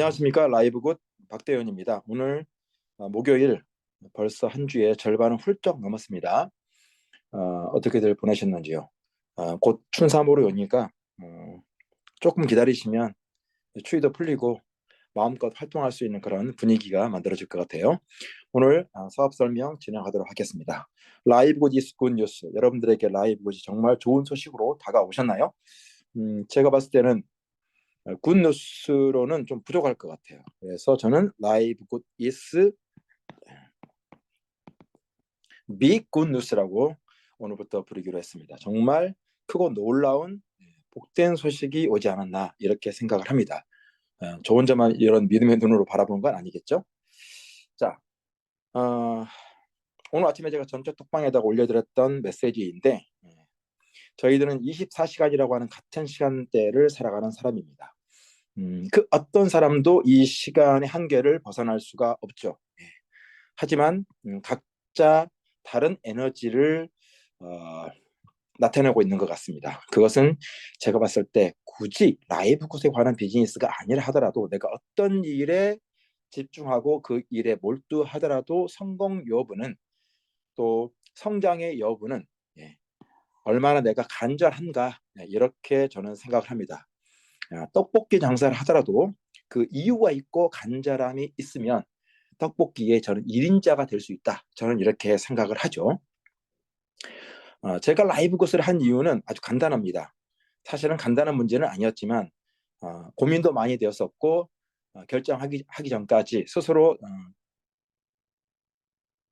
안녕하십니까. 라이브굿 박대현입니다. 오늘 목요일 벌써 한 주의 절반은 훌쩍 넘었습니다. 어떻게들 보내셨는지요? 곧 춘삼월이 오니까 조금 기다리시면 추위도 풀리고 마음껏 활동할 수 있는 그런 분위기가 만들어질 것 같아요. 오늘 사업 설명 진행하도록 하겠습니다. 라이브굿 이스 굿 뉴스. 여러분들에게 라이브굿이 정말 좋은 소식으로 다가오셨나요? 제가 봤을 때는 굿뉴스로는 좀 부족할 것 같아요. 그래서 저는 라이브 굿 이스 빅 굿뉴스라고 오늘부터 부르기로 했습니다. 정말 크고 놀라운 복된 소식이 오지 않았나 이렇게 생각을 합니다. 저 혼자만 이런 믿음의 눈으로 바라본 건 아니겠죠? 자, 오늘 아침에 제가 전적 톡방에다가 올려드렸던 메시지인데 저희들은 24시간이라고 하는 같은 시간대를 살아가는 사람입니다. 그 어떤 사람도 이 시간의 한계를 벗어날 수가 없죠. 하지만 각자 다른 에너지를 어, 나타내고 있는 것 같습니다. 그것은 제가 봤을 때 굳이 라이브 굿에 관한 비즈니스가 아니라 하더라도 내가 어떤 일에 집중하고 그 일에 몰두하더라도 성공 여부는 또 성장의 여부는 얼마나 내가 간절한가 이렇게 저는 생각을 합니다. 떡볶이 장사를 하더라도 그 이유가 있고 간절함이 있으면 떡볶이에 저는 1인자가 될 수 있다. 저는 이렇게 생각을 하죠. 제가 라이브 굿을 한 이유는 아주 간단합니다. 사실은 간단한 문제는 아니었지만 고민도 많이 되었었고 결정하기 전까지 스스로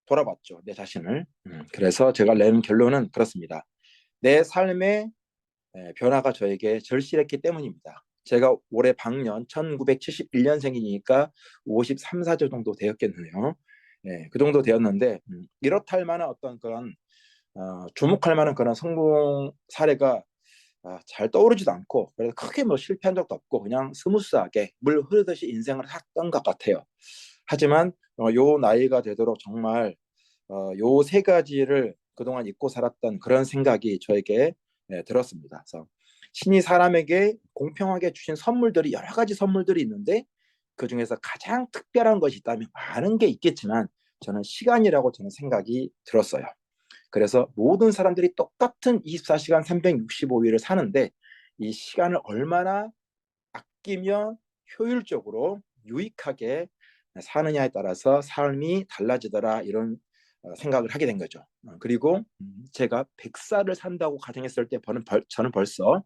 돌아봤죠. 내 자신을. 그래서 제가 내는 결론은 그렇습니다. 내 삶의 변화가 저에게 절실했기 때문입니다. 제가 올해 방년 1971년생이니까 53, 4주 정도 되었겠네요. 그 정도 되었는데 이렇다 할 만한 어떤 그런 주목할 만한 그런 성공 사례가 잘 떠오르지도 않고 그래서 크게 뭐 실패한 적도 없고 그냥 스무스하게 물 흐르듯이 인생을 살았던 것 같아요. 하지만 요 나이가 되도록 정말 요 세 가지를 그동안 잊고 살았던 그런 생각이 저에게 들었습니다. 그래서 신이 사람에게 공평하게 주신 선물들이 여러 가지 선물들이 있는데 그 중에서 가장 특별한 것이 있다면 많은 게 있겠지만 저는 시간이라고 저는 생각이 들었어요. 그래서 모든 사람들이 똑같은 24시간 365일을 사는데 이 시간을 얼마나 아끼며 효율적으로 유익하게 사느냐에 따라서 삶이 달라지더라 이런 생각을 하게 된 거죠. 그리고 제가 100살을 산다고 가정했을 때 저는 벌써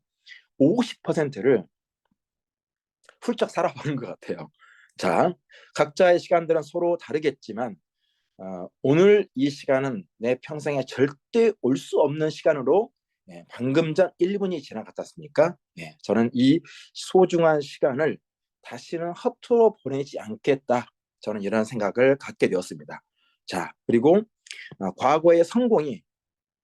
50%를 훌쩍 살아보는 것 같아요. 자, 각자의 시간들은 서로 다르겠지만 오늘 이 시간은 내 평생에 절대 올 수 없는 시간으로 방금 전 1분이 지나갔지 않습니까? 저는 이 소중한 시간을 다시는 허투루 보내지 않겠다. 저는 이런 생각을 갖게 되었습니다. 자, 그리고 과거의 성공이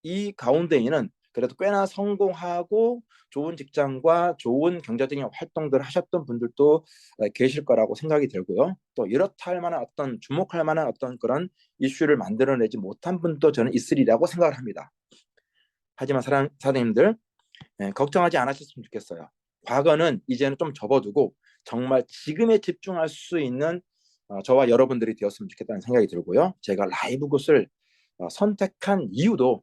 이 가운데에는 그래도 꽤나 성공하고 좋은 직장과 좋은 경제적인 활동들을 하셨던 분들도 계실 거라고 생각이 들고요. 또 이렇다 할 만한 어떤 주목할 만한 어떤 그런 이슈를 만들어내지 못한 분도 저는 있으리라고 생각을 합니다. 하지만 사장님들 걱정하지 않으셨으면 좋겠어요. 과거는 이제는 좀 접어두고 정말 지금에 집중할 수 있는 저와 여러분들이 되었으면 좋겠다는 생각이 들고요. 제가 라이브 굿을 선택한 이유도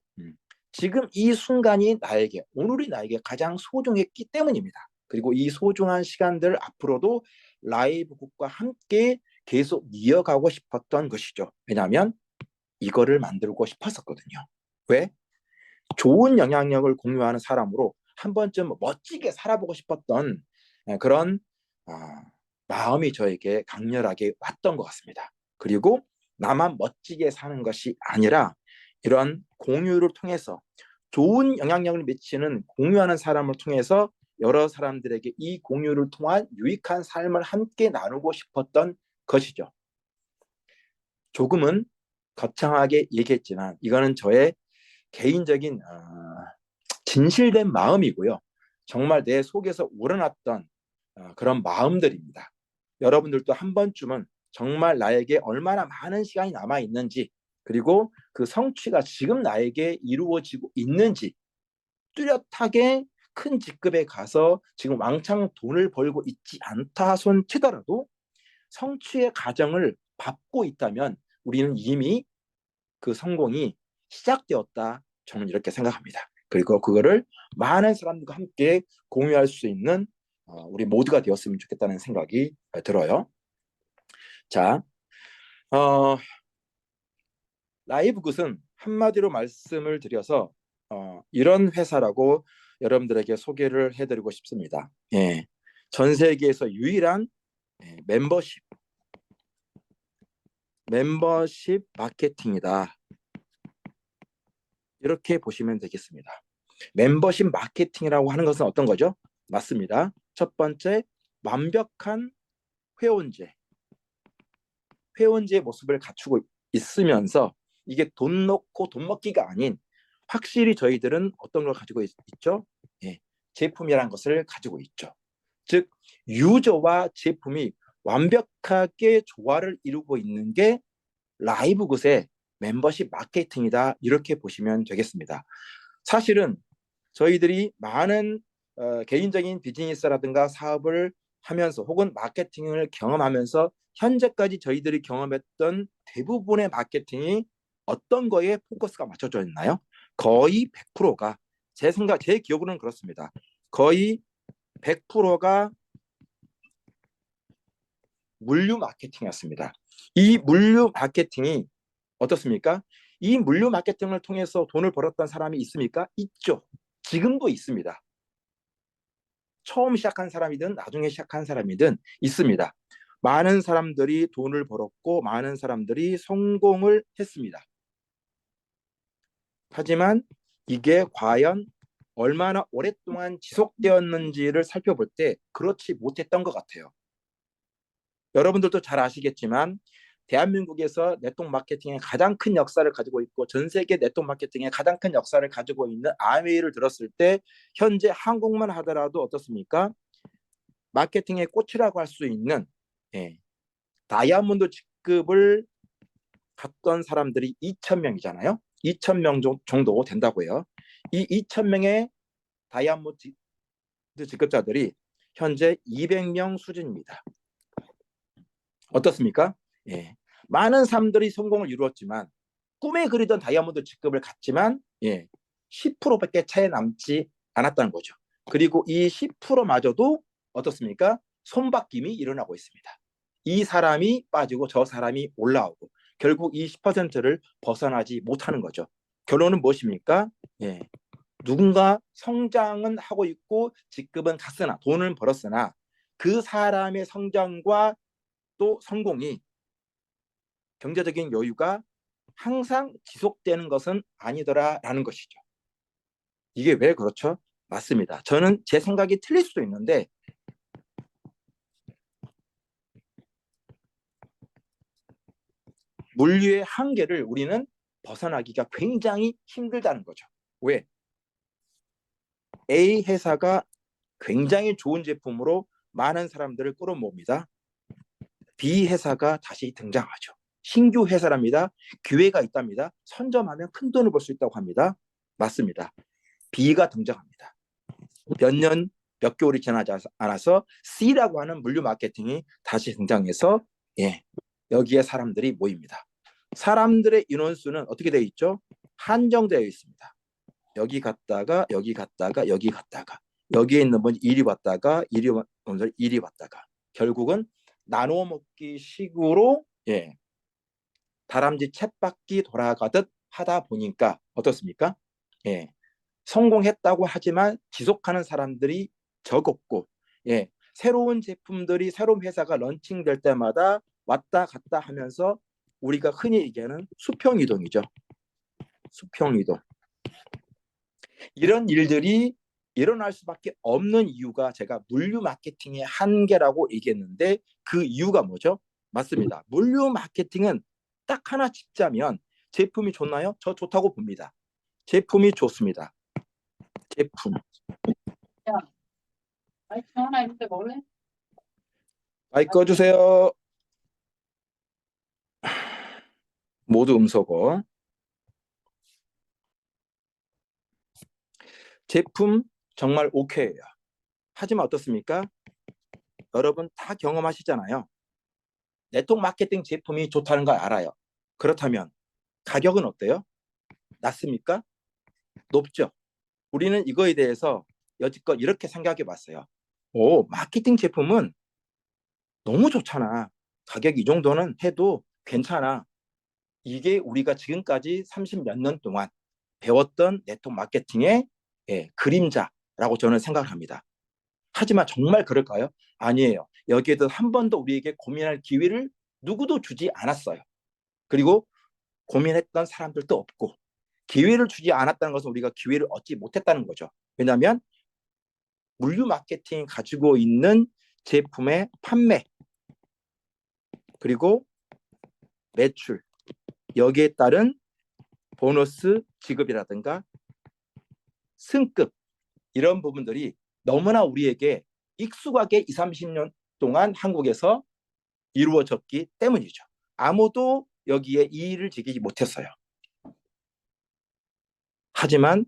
지금 이 순간이 나에게 오늘이 나에게 가장 소중했기 때문입니다. 그리고 이 소중한 시간들 앞으로도 라이브 굿과 함께 계속 이어가고 싶었던 것이죠. 왜냐하면 이거를 만들고 싶었었거든요. 왜? 좋은 영향력을 공유하는 사람으로 한 번쯤 멋지게 살아보고 싶었던 그런 마음이 저에게 강렬하게 왔던 것 같습니다. 그리고 나만 멋지게 사는 것이 아니라 이런 공유를 통해서 좋은 영향력을 미치는 공유하는 사람을 통해서 여러 사람들에게 이 공유를 통한 유익한 삶을 함께 나누고 싶었던 것이죠. 조금은 거창하게 얘기했지만 이거는 저의 개인적인 진실된 마음이고요. 정말 내 속에서 우러났던 그런 마음들입니다. 여러분들도 한 번쯤은 정말 나에게 얼마나 많은 시간이 남아 있는지 그리고 그 성취가 지금 나에게 이루어지고 있는지 뚜렷하게 큰 직급에 가서 지금 왕창 돈을 벌고 있지 않다 손 치더라도 성취의 과정을 밟고 있다면 우리는 이미 그 성공이 시작되었다. 저는 이렇게 생각합니다. 그리고 그거를 많은 사람들과 함께 공유할 수 있는 우리 모두가 되었으면 좋겠다는 생각이 들어요. 자, 라이브굿은 한마디로 말씀을 드려서 이런 회사라고 여러분들에게 소개를 해드리고 싶습니다. 예, 전 세계에서 유일한 멤버십 마케팅이다. 이렇게 보시면 되겠습니다. 멤버십 마케팅이라고 하는 것은 어떤 거죠? 맞습니다. 첫 번째, 완벽한 회원제의 모습을 갖추고 있으면서 이게 돈 넣고 돈 먹기가 아닌 확실히 저희들은 어떤 걸 가지고 있죠? 예, 제품이라는 것을 가지고 있죠. 즉 유저와 제품이 완벽하게 조화를 이루고 있는 게 라이브굿의 멤버십 마케팅이다. 이렇게 보시면 되겠습니다. 사실은 저희들이 많은 개인적인 비즈니스라든가 사업을 하면서 혹은 마케팅을 경험하면서 현재까지 저희들이 경험했던 대부분의 마케팅이 어떤 거에 포커스가 맞춰져 있나요? 거의 100%가 제 기억으로는 그렇습니다. 거의 100%가 물류 마케팅이었습니다. 이 물류 마케팅이 어떻습니까? 이 물류 마케팅을 통해서 돈을 벌었던 사람이 있습니까? 있죠. 지금도 있습니다. 처음 시작한 사람이든 나중에 시작한 사람이든 있습니다. 많은 사람들이 돈을 벌었고 많은 사람들이 성공을 했습니다. 하지만 이게 과연 얼마나 오랫동안 지속되었는지를 살펴볼 때 그렇지 못했던 것 같아요. 여러분들도 잘 아시겠지만 대한민국에서 네트워크 마케팅의 가장 큰 역사를 가지고 있고 전 세계 네트워크 마케팅의 가장 큰 역사를 가지고 있는 아웨이를 들었을 때 현재 한국만 하더라도 어떻습니까? 마케팅의 꽃이라고 할 수 있는 다이아몬드 직급을 갔던 사람들이 2,000명이잖아요. 2,000명 정도 된다고 해요. 이 2,000명의 다이아몬드 직급자들이 현재 200명 수준입니다. 어떻습니까? 예. 많은 사람들이 성공을 이루었지만 꿈에 그리던 다이아몬드 직급을 갔지만 10%밖에 차이 남지 않았다는 거죠. 그리고 이 10%마저도 어떻습니까? 손바뀜이 일어나고 있습니다. 이 사람이 빠지고 저 사람이 올라오고 결국 이 10%를 벗어나지 못하는 거죠. 결론은 무엇입니까? 누군가 성장은 하고 있고 직급은 갔으나 돈은 벌었으나 그 사람의 성장과 또 성공이 경제적인 여유가 항상 지속되는 것은 아니더라라는 것이죠. 이게 왜 그렇죠? 맞습니다. 저는 제 생각이 틀릴 수도 있는데 물류의 한계를 우리는 벗어나기가 굉장히 힘들다는 거죠. 왜? A 회사가 굉장히 좋은 제품으로 많은 사람들을 끌어모읍니다. B 회사가 다시 등장하죠. 신규 회사랍니다. 기회가 있답니다. 선점하면 큰 돈을 벌 수 있다고 합니다. 맞습니다. B가 등장합니다. 몇 개월이 지나지 않아서 C라고 하는 물류 마케팅이 다시 등장해서 여기에 사람들이 모입니다. 사람들의 인원수는 어떻게 되어 있죠? 한정되어 있습니다. 여기 갔다가 여기 갔다가 여기 갔다가 여기에 있는 분 이리 왔다가 이리 왔다가 결국은 나눠 먹기 식으로 다람쥐 쳇바퀴 돌아가듯 하다 보니까 어떻습니까? 성공했다고 하지만 지속하는 사람들이 적었고 새로운 제품들이 새로운 회사가 런칭될 때마다 왔다 갔다 하면서 우리가 흔히 얘기하는 수평이동이죠. 수평이동. 이런 일들이 일어날 수밖에 없는 이유가 제가 물류 마케팅의 한계라고 얘기했는데 그 이유가 뭐죠? 맞습니다. 물류 마케팅은 딱 하나 짚자면 제품이 좋나요? 저 좋다고 봅니다. 제품이 좋습니다. 제품. 야, 아이 전화 있는데 뭐래? 마이크 꺼주세요. 모두 음소거. 제품 정말 오케이예요. 하지만 어떻습니까? 여러분 다 경험하시잖아요. 네트워크 마케팅 제품이 좋다는 걸 알아요. 그렇다면 가격은 어때요? 낮습니까? 높죠. 우리는 이거에 대해서 여지껏 이렇게 생각해 봤어요. 오, 마케팅 제품은 너무 좋잖아. 가격 이 정도는 해도 괜찮아. 이게 우리가 지금까지 30 몇 년 동안 배웠던 네트워크 마케팅의 그림자라고 저는 생각을 합니다. 하지만 정말 그럴까요? 아니에요. 여기에 대해서 한 번도 우리에게 고민할 기회를 누구도 주지 않았어요. 그리고 고민했던 사람들도 없고, 기회를 주지 않았다는 것은 우리가 기회를 얻지 못했다는 거죠. 왜냐하면 물류 마케팅이 가지고 있는 제품의 판매, 그리고 매출, 여기에 따른 보너스 지급이라든가 승급, 이런 부분들이 너무나 우리에게 익숙하게 20, 30년 동안 한국에서 이루어졌기 때문이죠. 아무도 여기에 이의를 제기지 못했어요. 하지만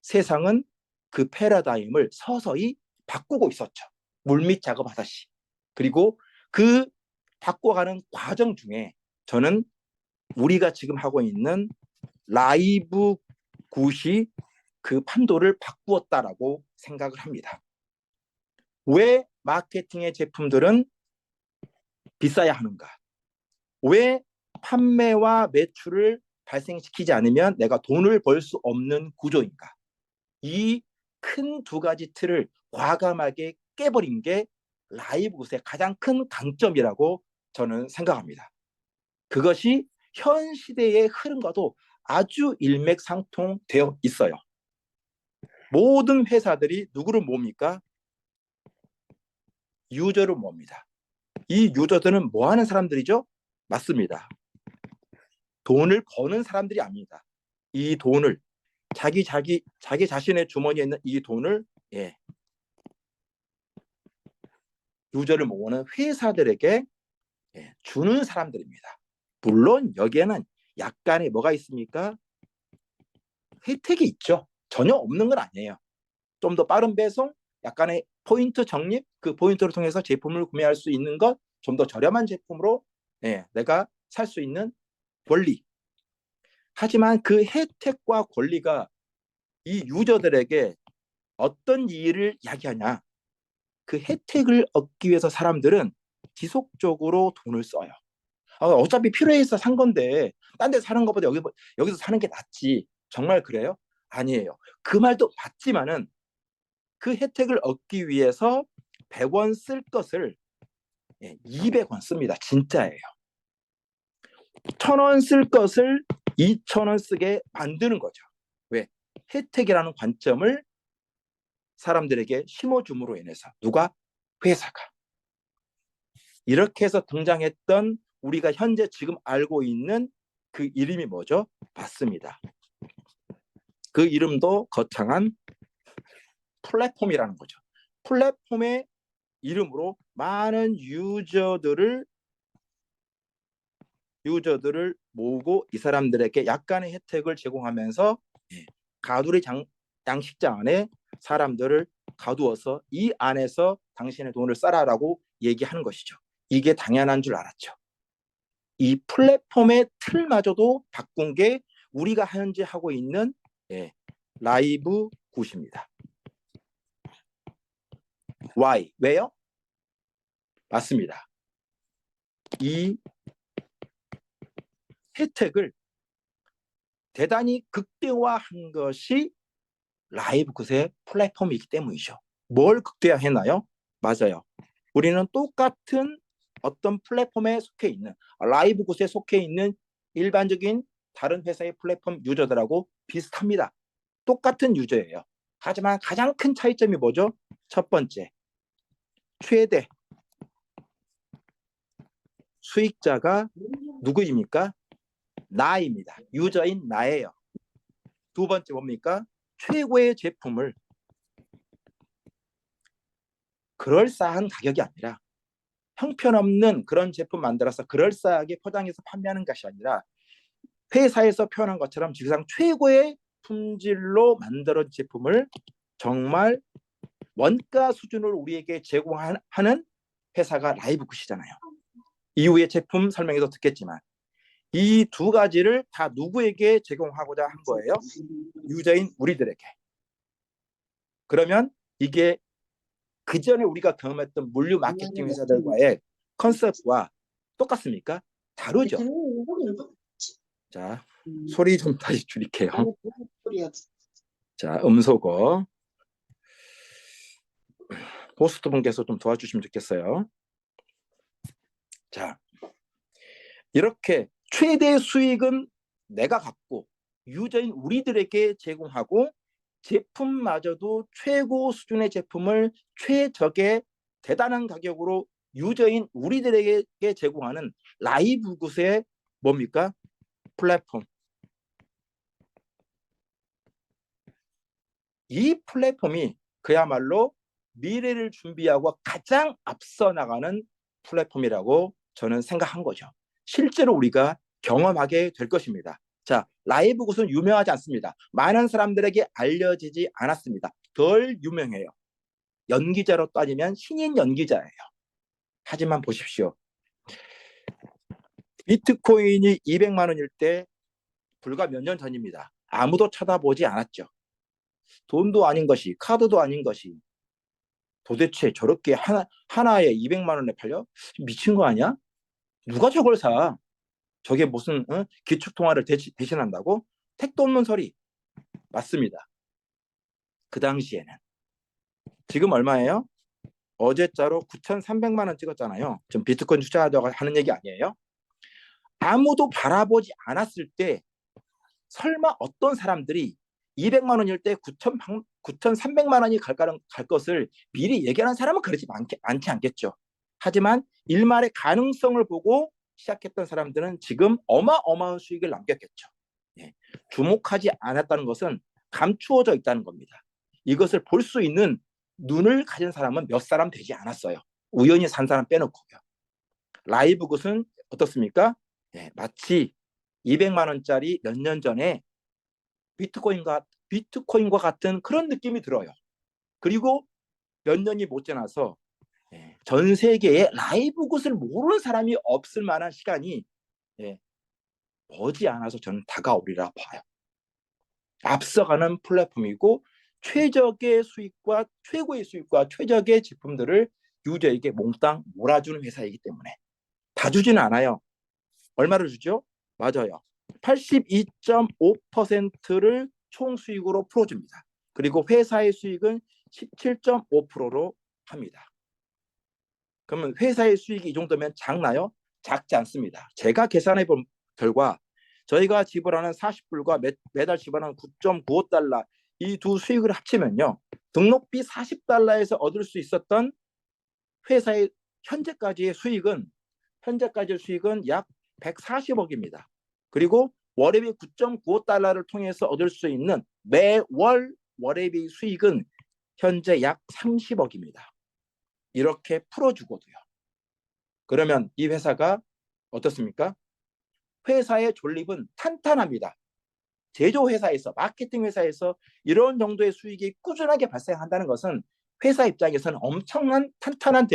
세상은 그 패러다임을 서서히 바꾸고 있었죠. 물밑 작업하듯이. 그리고 그 바꿔가는 과정 중에 저는 우리가 지금 하고 있는 라이브 굿이 그 판도를 바꾸었다라고 생각을 합니다. 왜 마케팅의 제품들은 비싸야 하는가? 왜 판매와 매출을 발생시키지 않으면 내가 돈을 벌 수 없는 구조인가? 이 큰 두 가지 틀을 과감하게 깨버린 게 라이브굿의 가장 큰 강점이라고 저는 생각합니다. 그것이 현 시대의 흐름과도 아주 일맥상통되어 있어요. 모든 회사들이 누구를 모읍니까? 유저를 모읍니다. 이 유저들은 뭐 하는 사람들이죠? 맞습니다. 돈을 버는 사람들이 아닙니다. 이 돈을 자기 자신의 주머니에 있는 이 돈을 유저를 모으는 회사들에게 주는 사람들입니다. 물론 여기에는 약간의 뭐가 있습니까? 혜택이 있죠. 전혀 없는 건 아니에요. 좀 더 빠른 배송, 약간의 포인트 적립, 그 포인트를 통해서 제품을 구매할 수 있는 것, 좀 더 저렴한 제품으로 내가 살 수 있는 권리. 하지만 그 혜택과 권리가 이 유저들에게 어떤 이의를 야기하냐? 그 혜택을 얻기 위해서 사람들은 지속적으로 돈을 써요. 어차피 필요해서 산 건데 딴 데 사는 것보다 여기서 사는 게 낫지. 정말 그래요? 아니에요. 그 말도 맞지만은 그 혜택을 얻기 위해서 100원 쓸 것을 200원 씁니다. 진짜예요. 1000원 쓸 것을 2000원 쓰게 만드는 거죠. 왜? 혜택이라는 관점을 사람들에게 심어줌으로 인해서. 누가? 회사가. 이렇게 해서 등장했던 우리가 현재 지금 알고 있는 그 이름이 뭐죠? 맞습니다. 그 이름도 거창한 플랫폼이라는 거죠. 플랫폼의 이름으로 많은 유저들을 모으고 이 사람들에게 약간의 혜택을 제공하면서 가두리 양식장 안에 사람들을 가두어서 이 안에서 당신의 돈을 써라라고 얘기하는 것이죠. 이게 당연한 줄 알았죠. 이 플랫폼의 틀마저도 바꾼 게 우리가 현재 하고 있는 라이브 굿입니다. Why? 왜요? 맞습니다. 이 혜택을 대단히 극대화한 것이 라이브 굿의 플랫폼이기 때문이죠. 뭘 극대화했나요? 맞아요. 우리는 똑같은 어떤 플랫폼에 속해 있는 라이브 굿에 속해 있는 일반적인 다른 회사의 플랫폼 유저들하고 비슷합니다. 똑같은 유저예요. 하지만 가장 큰 차이점이 뭐죠? 첫 번째, 최대 수익자가 누구입니까? 나입니다. 유저인 나예요. 두 번째 뭡니까? 최고의 제품을 그럴싸한 가격이 아니라 형편없는 그런 제품 만들어서 그럴싸하게 포장해서 판매하는 것이 아니라 회사에서 표현한 것처럼 지상 최고의 품질로 만들어진 제품을 정말 원가 수준을 우리에게 제공하는 회사가 라이브굿이잖아요. 이후에 제품 설명에도 듣겠지만 이 두 가지를 다 누구에게 제공하고자 한 거예요? 유저인 우리들에게. 그러면 이게 그 전에 우리가 경험했던 물류 마케팅 회사들과의 컨셉과 똑같습니까? 다르죠. 자, 소리 좀 다시 줄일게요. 자, 음소거. 호스트 분께서 좀 도와주시면 좋겠어요. 자, 이렇게 최대 수익은 내가 갖고 유저인 우리들에게 제공하고 제품마저도 최고 수준의 제품을 최적의 대단한 가격으로 유저인 우리들에게 제공하는 라이브굿의 뭡니까? 플랫폼. 이 플랫폼이 그야말로 미래를 준비하고 가장 앞서 나가는 플랫폼이라고 저는 생각한 거죠. 실제로 우리가 경험하게 될 것입니다. 자, 라이브굿은 유명하지 않습니다. 많은 사람들에게 알려지지 않았습니다. 덜 유명해요. 연기자로 따지면 신인 연기자예요. 하지만 보십시오. 비트코인이 200만 원일 때 불과 몇 년 전입니다. 아무도 쳐다보지 않았죠. 돈도 아닌 것이, 카드도 아닌 것이 도대체 저렇게 하나에 200만 원에 팔려? 미친 거 아니야? 누가 저걸 사? 저게 무슨 기축통화를 대신한다고? 택도 없는 소리. 맞습니다. 그 당시에는. 지금 얼마예요? 어제자로 9,300만 원 찍었잖아요. 좀 비트코인 투자하다가 하는 얘기 아니에요? 아무도 바라보지 않았을 때 설마 어떤 사람들이 200만 원일 때 9,300만 원이 갈 것을 미리 얘기하는 사람은 그렇지 않지 않겠죠. 하지만 일말의 가능성을 보고 시작했던 사람들은 지금 어마어마한 수익을 남겼겠죠. 예. 주목하지 않았다는 것은 감추어져 있다는 겁니다. 이것을 볼 수 있는 눈을 가진 사람은 몇 사람 되지 않았어요. 우연히 산 사람 빼놓고요. 라이브 굿은 어떻습니까? 예, 마치 200만 원짜리 몇 년 전에 비트코인과 같은 그런 느낌이 들어요. 그리고 몇 년이 못 지나서 전 세계에 라이브 굿을 모르는 사람이 없을 만한 시간이 머지않아서 저는 다가오리라 봐요. 앞서가는 플랫폼이고 최적의 수익과 최고의 수익과 최적의 제품들을 유저에게 몽땅 몰아주는 회사이기 때문에 다 주지는 않아요. 얼마를 주죠? 맞아요. 82.5%를 총 수익으로 풀어줍니다. 그리고 회사의 수익은 17.5%로 합니다. 그러면 회사의 수익이 이 정도면 작나요? 작지 않습니다. 제가 계산해 본 결과 저희가 지불하는 40불과 매달 지불하는 9.95달러 이 두 수익을 합치면요. 등록비 40달러에서 얻을 수 있었던 회사의 현재까지의 수익은 약 140억입니다. 그리고 월회비 9.95달러를 통해서 얻을 수 있는 매월 월회비 수익은 현재 약 30억입니다. 이렇게 풀어주거든요. 그러면 이 회사가 어떻습니까? 회사의 존립은 탄탄합니다. 제조회사에서 마케팅 회사에서 이런 정도의 수익이 꾸준하게 발생한다는 것은 회사 입장에서는 엄청난 탄탄한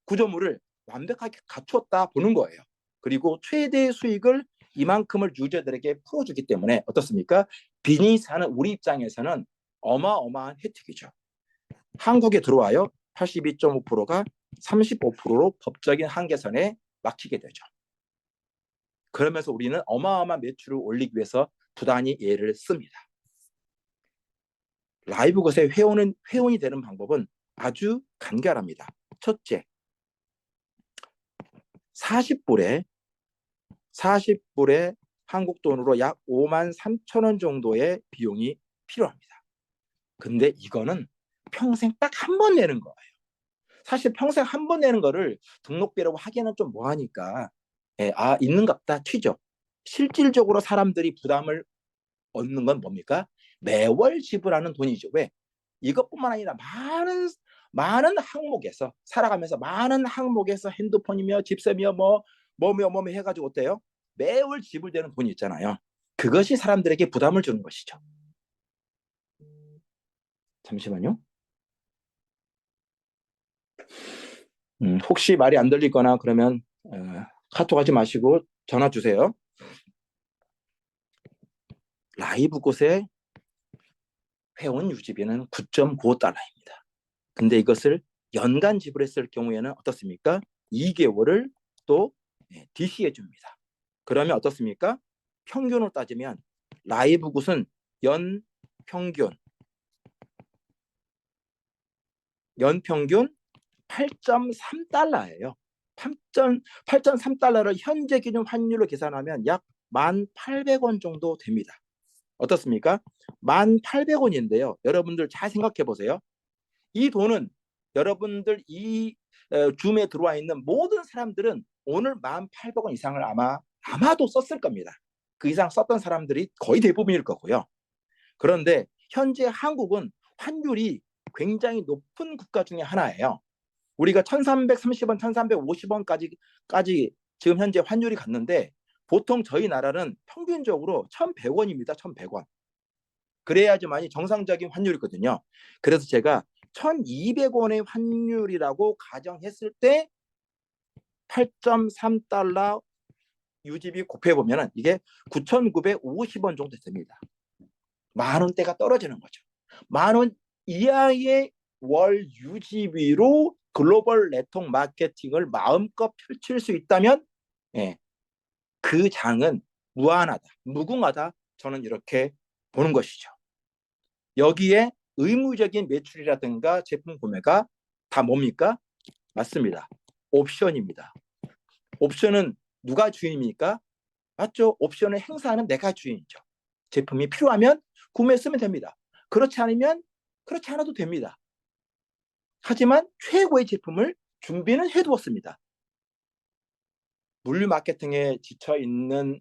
구조물을 완벽하게 갖추었다 보는 거예요. 그리고 최대 수익을 이만큼을 유저들에게 풀어주기 때문에 어떻습니까? 비즈니스하는 우리 입장에서는 어마어마한 혜택이죠. 한국에 들어와요. 82.5%가 35%로 법적인 한계선에 막히게 되죠. 그러면서 우리는 어마어마한 매출을 올리기 위해서 부단히 애를 씁니다. 라이브것의 회원이 되는 방법은 아주 간결합니다. 첫째, 40불에 한국 돈으로 약 53,000원 정도의 비용이 필요합니다. 근데 이거는 평생 딱 한 번 내는 거예요. 사실 평생 한 번 내는 거를 등록비라고 하기에는 좀 뭐하니까 있는갑다 튀죠. 실질적으로 사람들이 부담을 얻는 건 뭡니까? 매월 지불하는 돈이죠. 왜? 이것뿐만 아니라 많은 항목에서 살아가면서 많은 항목에서 핸드폰이며 집세며 뭐며 해가지고 어때요? 매월 지불되는 돈이 있잖아요. 그것이 사람들에게 부담을 주는 것이죠. 잠시만요. 혹시 말이 안 들리거나 그러면 카톡 하지 마시고 전화 주세요. 라이브 곳의 회원 유지비는 9.95달러입니다. 근데 이것을 연간 지불했을 경우에는 어떻습니까? 2개월을 또 DC해 줍니다. 그러면 어떻습니까? 평균으로 따지면 라이브 굿은 연평균 8.3달러예요. 8.3달러를 현재 기준 환율로 계산하면 약 1,800원 정도 됩니다. 어떻습니까? 1,800원인데요. 여러분들 잘 생각해 보세요. 이 돈은 여러분들 이 줌에 들어와 있는 모든 사람들은 오늘 1,800원 이상을 아마도 썼을 겁니다. 그 이상 썼던 사람들이 거의 대부분일 거고요. 그런데 현재 한국은 환율이 굉장히 높은 국가 중에 하나예요. 우리가 1,330원, 1,350원까지 지금 현재 환율이 갔는데 보통 저희 나라는 평균적으로 1,100원입니다. 1,100원. 그래야지만이 정상적인 환율이거든요. 그래서 제가 1,200원의 환율이라고 가정했을 때 8.3달러 유지비 곱해보면 이게 9,950원 정도 됩니다. 10,000원대가 떨어지는 거죠. 10,000원 이하의 월 유지비로 글로벌 네트워크 마케팅을 마음껏 펼칠 수 있다면 그 장은 무한하다, 무궁하다, 저는 이렇게 보는 것이죠. 여기에 의무적인 매출이라든가 제품 구매가 다 뭡니까? 맞습니다. 옵션입니다. 옵션은 누가 주인입니까? 맞죠? 옵션을 행사하는 내가 주인이죠. 제품이 필요하면 구매했으면 됩니다. 그렇지 않아도 됩니다. 하지만 최고의 제품을 준비는 해두었습니다. 물류 마케팅에 지쳐 있는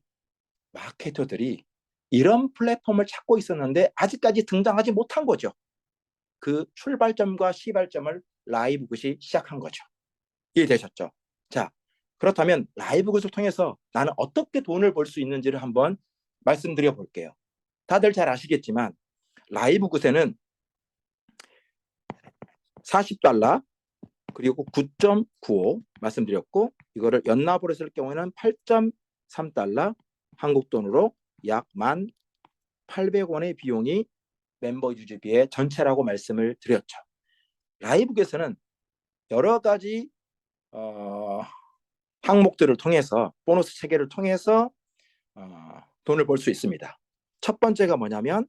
마케터들이 이런 플랫폼을 찾고 있었는데 아직까지 등장하지 못한 거죠. 그 출발점과 시발점을 라이브 굿이 시작한 거죠. 이해되셨죠? 자, 그렇다면 라이브 굿을 통해서 나는 어떻게 돈을 벌 수 있는지를 한번 말씀드려 볼게요. 다들 잘 아시겠지만 라이브 굿에는 40달러 그리고 9.95 말씀드렸고 이거를 연납으로 했을 경우에는 8.3달러 한국 돈으로 약 1,800원의 비용이 멤버 유지비의 전체라고 말씀을 드렸죠. 라이브에서는 여러 가지 항목들을 통해서 보너스 체계를 통해서 돈을 벌 수 있습니다. 첫 번째가 뭐냐면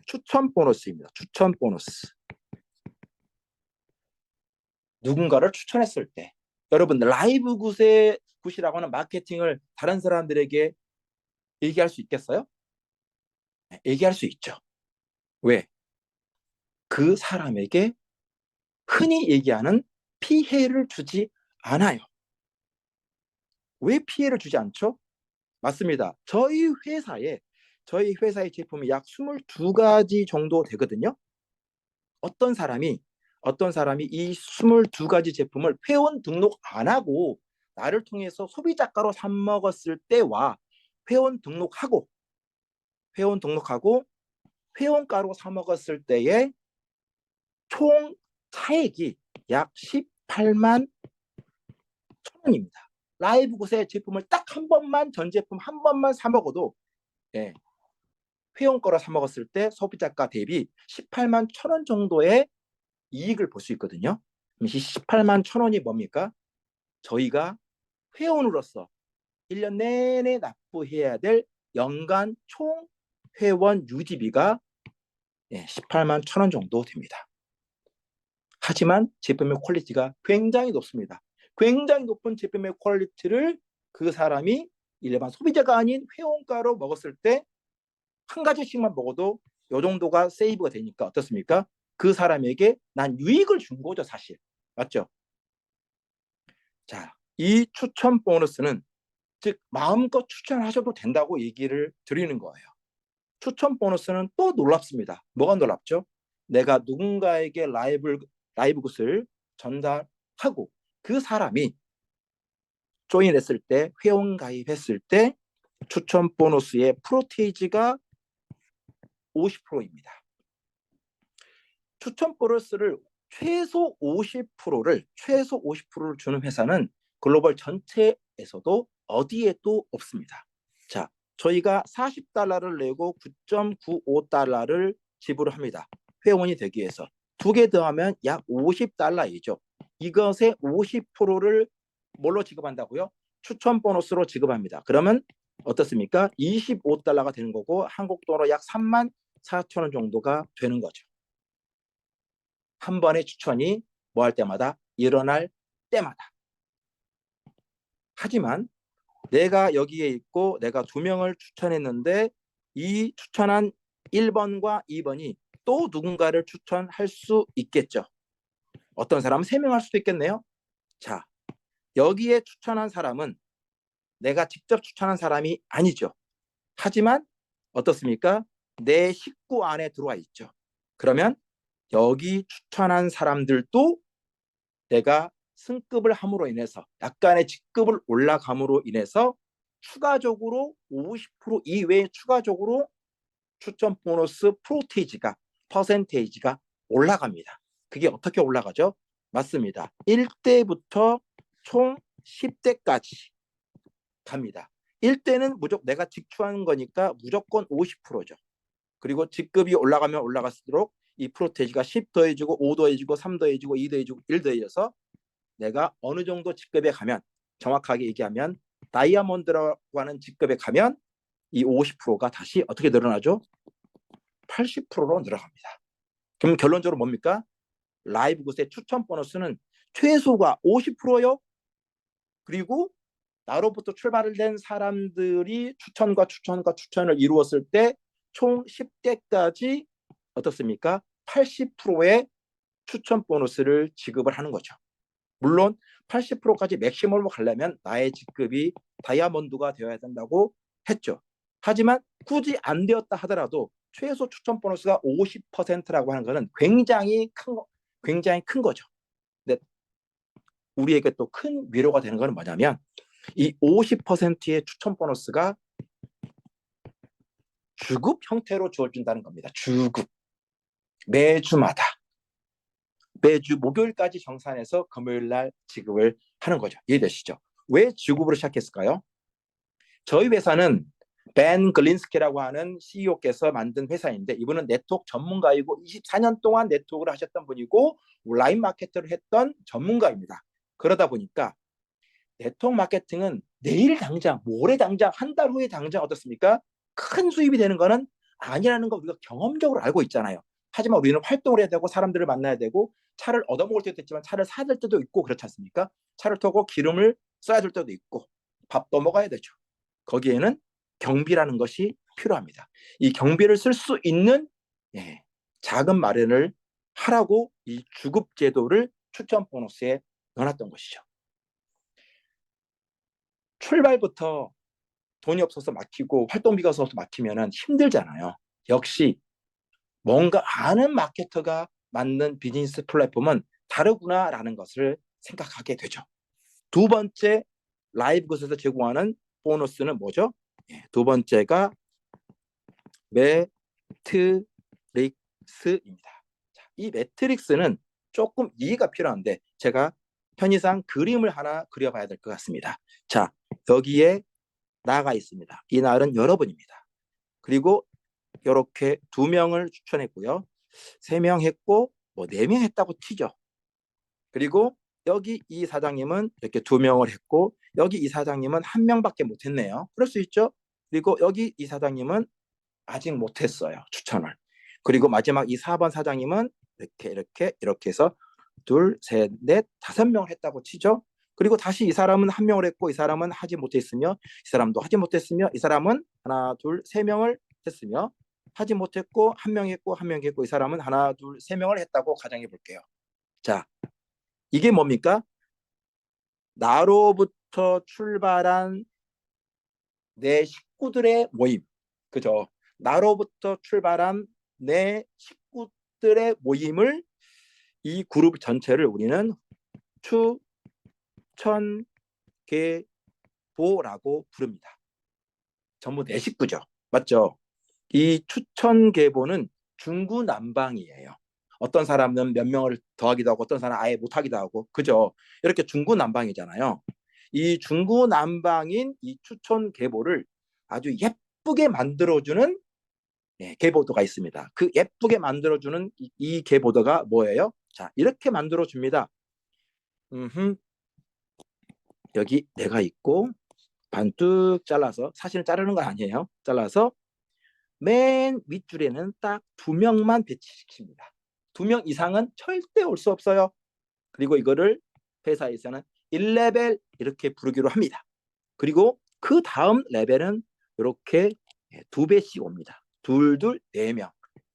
추천 보너스입니다. 추천 보너스. 누군가를 추천했을 때 여러분 라이브 굿이라고 하는 마케팅을 다른 사람들에게 얘기할 수 있겠어요? 얘기할 수 있죠. 왜? 그 사람에게 흔히 얘기하는 피해를 주지 않아요. 왜 피해를 주지 않죠? 맞습니다. 저희 회사의 제품이 약 22가지 정도 되거든요. 어떤 사람이 이 22가지 제품을 회원 등록 안 하고 나를 통해서 소비자가로 사 먹었을 때와 회원 등록하고 회원가로 사 먹었을 때의 총 차액이 약 18만 1,000원입니다. 라이브 굿의 제품을 딱 한 번만 전 제품 한 번만 사 먹어도 회원가로 사 먹었을 때 소비자가 대비 18만 1,000원 정도의 이익을 볼 수 있거든요. 이 18만 1,000원이 뭡니까? 저희가 회원으로서 1년 내내 납부해야 될 연간 총 회원 유지비가 18만 1,000원 정도 됩니다. 하지만 제품의 퀄리티가 굉장히 높습니다. 굉장히 높은 제품의 퀄리티를 그 사람이 일반 소비자가 아닌 회원가로 먹었을 때 한 가지씩만 먹어도 이 정도가 세이브가 되니까 어떻습니까? 그 사람에게 난 유익을 준 거죠, 사실. 맞죠? 자, 이 추천 보너스는 즉 마음껏 추천하셔도 된다고 얘기를 드리는 거예요. 추천 보너스는 또 놀랍습니다. 뭐가 놀랍죠? 내가 누군가에게 라이브 굿을 전달하고 그 사람이 조인했을 때, 회원 가입했을 때 추천 보너스의 프로테이지가 50%입니다. 추천 보너스를 최소 50%를 주는 회사는 글로벌 전체에서도 어디에도 없습니다. 자, 저희가 40달러를 내고 9.95달러를 지불합니다. 회원이 되기 위해서. 두 개 더하면 약 50달러이죠. 이것의 50%를 뭘로 지급한다고요? 추천 보너스로 지급합니다. 그러면 어떻습니까? 25달러가 되는 거고 한국 돈으로 약 3만 4천 원 정도가 되는 거죠. 한 번의 추천이 뭐 할 때마다 일어날 때마다. 하지만 내가 여기에 있고 내가 2명을 추천했는데 이 추천한 1번과 2번이 또 누군가를 추천할 수 있겠죠. 어떤 사람은 3명 할 수도 있겠네요. 자, 여기에 추천한 사람은 내가 직접 추천한 사람이 아니죠. 하지만 어떻습니까? 내 식구 안에 들어와 있죠. 그러면 여기 추천한 사람들도 내가 승급을 함으로 인해서 약간의 직급을 올라감으로 인해서 추가적으로 50% 이외에 추가적으로 추천 보너스 퍼센테이지가 올라갑니다. 그게 어떻게 올라가죠? 맞습니다. 1대부터 총 10대까지 갑니다. 1대는 무조건 내가 직추하는 거니까 무조건 50%죠. 그리고 직급이 올라가면 올라갈수록 이 프로테이지가 10 더해지고 5 더해지고 3 더해지고 2 더해지고 1 더해져서 내가 어느 정도 직급에 가면 정확하게 얘기하면 다이아몬드라고 하는 직급에 가면 이 50%가 다시 어떻게 늘어나죠? 80%로 늘어갑니다. 그럼 결론적으로 뭡니까? 라이브 굿의 추천 보너스는 최소가 50%요. 그리고 나로부터 출발을 된 사람들이 추천을 이루었을 때 총 10대까지 어떻습니까? 80%의 추천 보너스를 지급을 하는 거죠. 물론 80%까지 맥시멈으로 가려면 나의 직급이 다이아몬드가 되어야 된다고 했죠. 하지만 굳이 안 되었다 하더라도 최소 추천 보너스가 50%라고 하는 것은 굉장히 큰 거죠. 근데 우리에게 또 큰 위로가 되는 것은 뭐냐면 이 50%의 추천 보너스가 주급 형태로 주어진다는 겁니다. 주급. 매주마다. 매주 목요일까지 정산해서 금요일 날 지급을 하는 거죠. 이해되시죠? 왜 주급으로 시작했을까요? 저희 회사는 벤 글린스키라고 하는 CEO께서 만든 회사인데 이분은 네트워크 전문가이고 24년 동안 네트워크를 하셨던 분이고 온라인 마케터를 했던 전문가입니다. 그러다 보니까 네트워크 마케팅은 내일 당장, 모레 당장, 한 달 후에 당장 어떻습니까? 큰 수입이 되는 거는 아니라는 거 우리가 경험적으로 알고 있잖아요. 하지만 우리는 활동을 해야 되고 사람들을 만나야 되고 차를 얻어먹을 때도 있지만 차를 사야 될 때도 있고 그렇지 않습니까? 차를 타고 기름을 써야 될 때도 있고 밥도 먹어야 되죠. 거기에는 경비라는 것이 필요합니다. 이 경비를 쓸 수 있는 자금 마련을 하라고 이 주급 제도를 추천 보너스에 넣어놨던 것이죠. 출발부터 돈이 없어서 막히고 활동비가 없어서 막히면 힘들잖아요. 역시 뭔가 아는 마케터가 만든 비즈니스 플랫폼은 다르구나라는 것을 생각하게 되죠. 두 번째 라이브 곳에서 제공하는 보너스는 뭐죠? 두 번째가 매트릭스입니다. 이 매트릭스는 조금 이해가 필요한데 제가 편의상 그림을 하나 그려봐야 될 것 같습니다. 자, 여기에 나가 있습니다. 이 날은 여러분입니다. 그리고 이렇게 2명을 추천했고요. 3명 했고 뭐 4명 했다고 치죠. 그리고 여기 이 사장님은 이렇게 2명을 했고 여기 이 사장님은 1명밖에 못했네요. 그럴 수 있죠. 그리고 여기 이 사장님은 아직 못했어요. 추천을. 그리고 마지막 이 4번 사장님은 이렇게 해서 2, 3, 4, 5명을 했다고 치죠. 그리고 다시 이 사람은 1명을 했고 이 사람은 하지 못했으며 이 사람도 하지 못했으며 이 사람은 하나, 둘, 3명을 했으며 하지 못했고 1명 했고 1명 했고 이 사람은 하나, 둘, 3명을 했다고 가정해 볼게요. 자, 이게 뭡니까? 나로부터 출발한 내 식구들의 모임. 그죠? 나로부터 출발한 내 식구들의 모임을 이 그룹 전체를 우리는 추천계보라고 부릅니다. 전부 내 식구죠. 맞죠? 이 추천계보는 중구난방이에요. 어떤 사람은 몇 명을 더하기도 하고 어떤 사람은 아예 못하기도 하고 그죠? 이렇게 중구난방이잖아요. 이 중구난방인 이 추천 계보를 아주 예쁘게 만들어주는 계보도가 있습니다. 그 예쁘게 만들어주는 이 계보도가 뭐예요? 자, 이렇게 만들어줍니다. 여기 내가 있고 반뚝 잘라서, 사실은 자르는 건 아니에요. 잘라서 맨 윗줄에는 딱 2명만 배치시킵니다. 2명 이상은 절대 올 수 없어요. 그리고 이거를 회사에서는 1레벨 이렇게 부르기로 합니다. 그리고 그 다음 레벨은 이렇게 2배씩 옵니다. 둘둘 4명.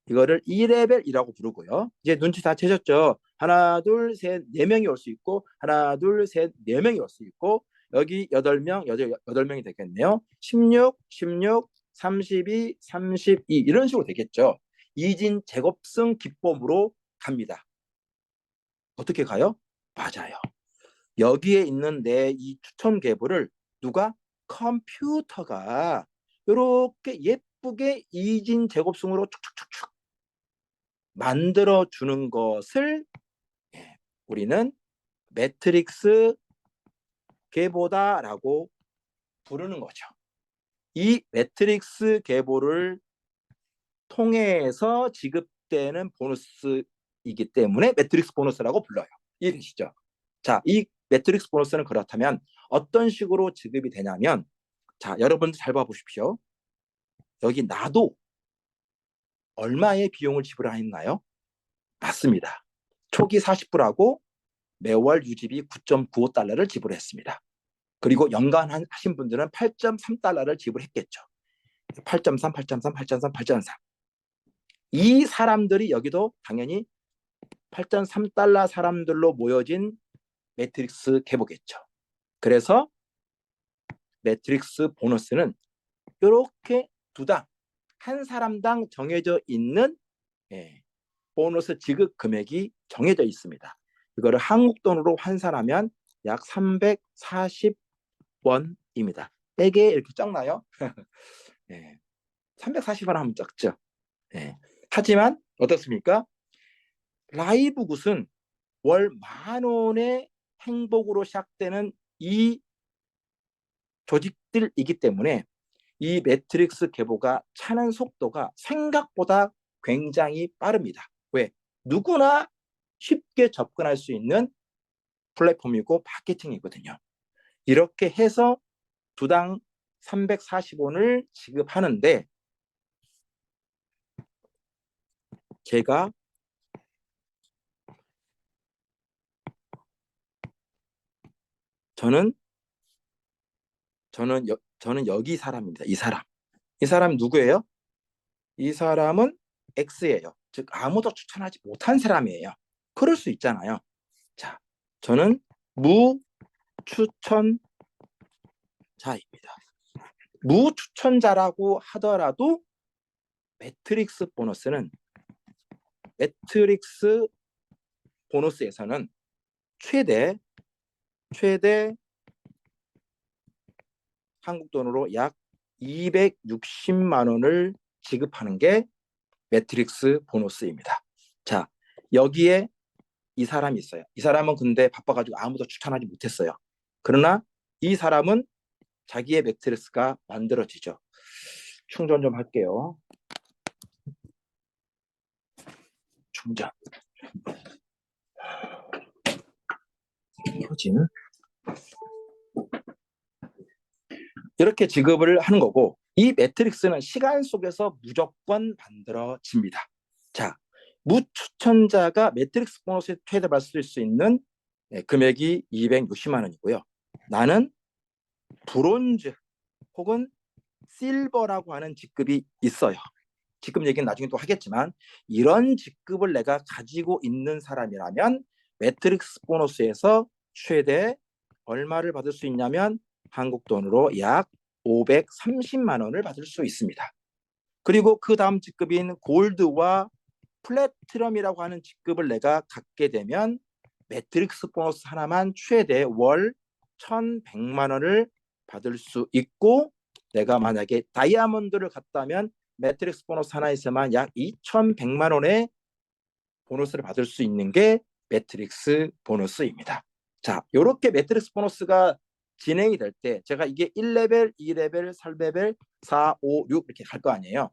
이거를 2레벨이라고 부르고요. 이제 눈치 다 채셨죠? 하나, 둘, 셋, 4명이 올 수 있고, 하나, 둘, 셋, 4명이 올 수 있고, 여기 8명, 8명이 되겠네요. 16, 16, 32, 32 이런 식으로 되겠죠. 이진 제곱성 기법으로 갑니다. 어떻게 가요? 맞아요. 여기에 있는 내 이 추천 계보를 누가? 컴퓨터가 이렇게 예쁘게 이진 제곱성으로 쭉쭉쭉쭉 만들어 주는 것을 우리는 매트릭스 계보다라고 부르는 거죠. 이 매트릭스 계보를 통해서 지급되는 보너스이기 때문에 매트릭스 보너스라고 불러요. 이해되시죠? 자, 이 매트릭스 보너스는 그렇다면 어떤 식으로 지급이 되냐면, 자, 여러분들 잘 봐보십시오. 여기 나도 얼마의 비용을 지불하였나요? 맞습니다. 초기 40불하고 매월 유지비 9.95달러를 지불했습니다. 그리고 연간 하신 분들은 8.3달러를 지불했겠죠. 8.3, 8.3, 8.3, 8.3. 이 사람들이 여기도 당연히 8.3달러 사람들로 모여진 매트릭스 계보겠죠. 그래서 매트릭스 보너스는 이렇게 두당 한 사람당 정해져 있는 보너스 지급 금액이 정해져 있습니다. 이거를 한국 돈으로 환산하면 약 340원입니다. 이게 이렇게 적나요? 340원 하면 적죠. 하지만 어떻습니까? 라이브 굿은 월 10,000원의 행복으로 시작되는 이 조직들이기 때문에 이 매트릭스 계보가 차는 속도가 생각보다 굉장히 빠릅니다. 왜? 누구나 쉽게 접근할 수 있는 플랫폼이고 마케팅이거든요. 이렇게 해서 두당 340원을 지급하는데, 제가 저는 여기 사람입니다. 이 사람 누구예요? 이 사람은 X예요. 즉 아무도 추천하지 못한 사람이에요. 그럴 수 있잖아요. 자, 저는 무추천자입니다. 무추천자라고 하더라도 매트릭스 보너스에서는 최대 한국 돈으로 약 260만 원을 지급하는 게 매트릭스 보너스입니다. 자, 여기에 이 사람이 있어요. 이 사람은 근데 바빠가지고 아무도 추천하지 못했어요. 그러나 이 사람은 자기의 매트릭스가 만들어지죠. 충전 좀 할게요. 충전. 켜지는? 이렇게 지급을 하는 거고, 이 매트릭스는 시간 속에서 무조건 만들어집니다. 자, 무추천자가 매트릭스 보너스에 최대 받을 수 있는 금액이 260만 원이고요. 나는 브론즈 혹은 실버라고 하는 직급이 있어요. 직급 얘기는 나중에 또 하겠지만, 이런 직급을 내가 가지고 있는 사람이라면 매트릭스 보너스에서 최대 얼마를 받을 수 있냐면 한국 돈으로 약 530만 원을 받을 수 있습니다. 그리고 그 다음 직급인 골드와 플래티넘이라고 하는 직급을 내가 갖게 되면 매트릭스 보너스 하나만 최대 월 1,100만 원을 받을 수 있고, 내가 만약에 다이아몬드를 갔다면 매트릭스 보너스 하나에서만 약 2,100만 원의 보너스를 받을 수 있는 게 매트릭스 보너스입니다. 자, 이렇게 매트릭스 보너스가 진행이 될 때 제가 이게 1레벨, 2레벨, 3레벨, 4, 5, 6 이렇게 갈 거 아니에요.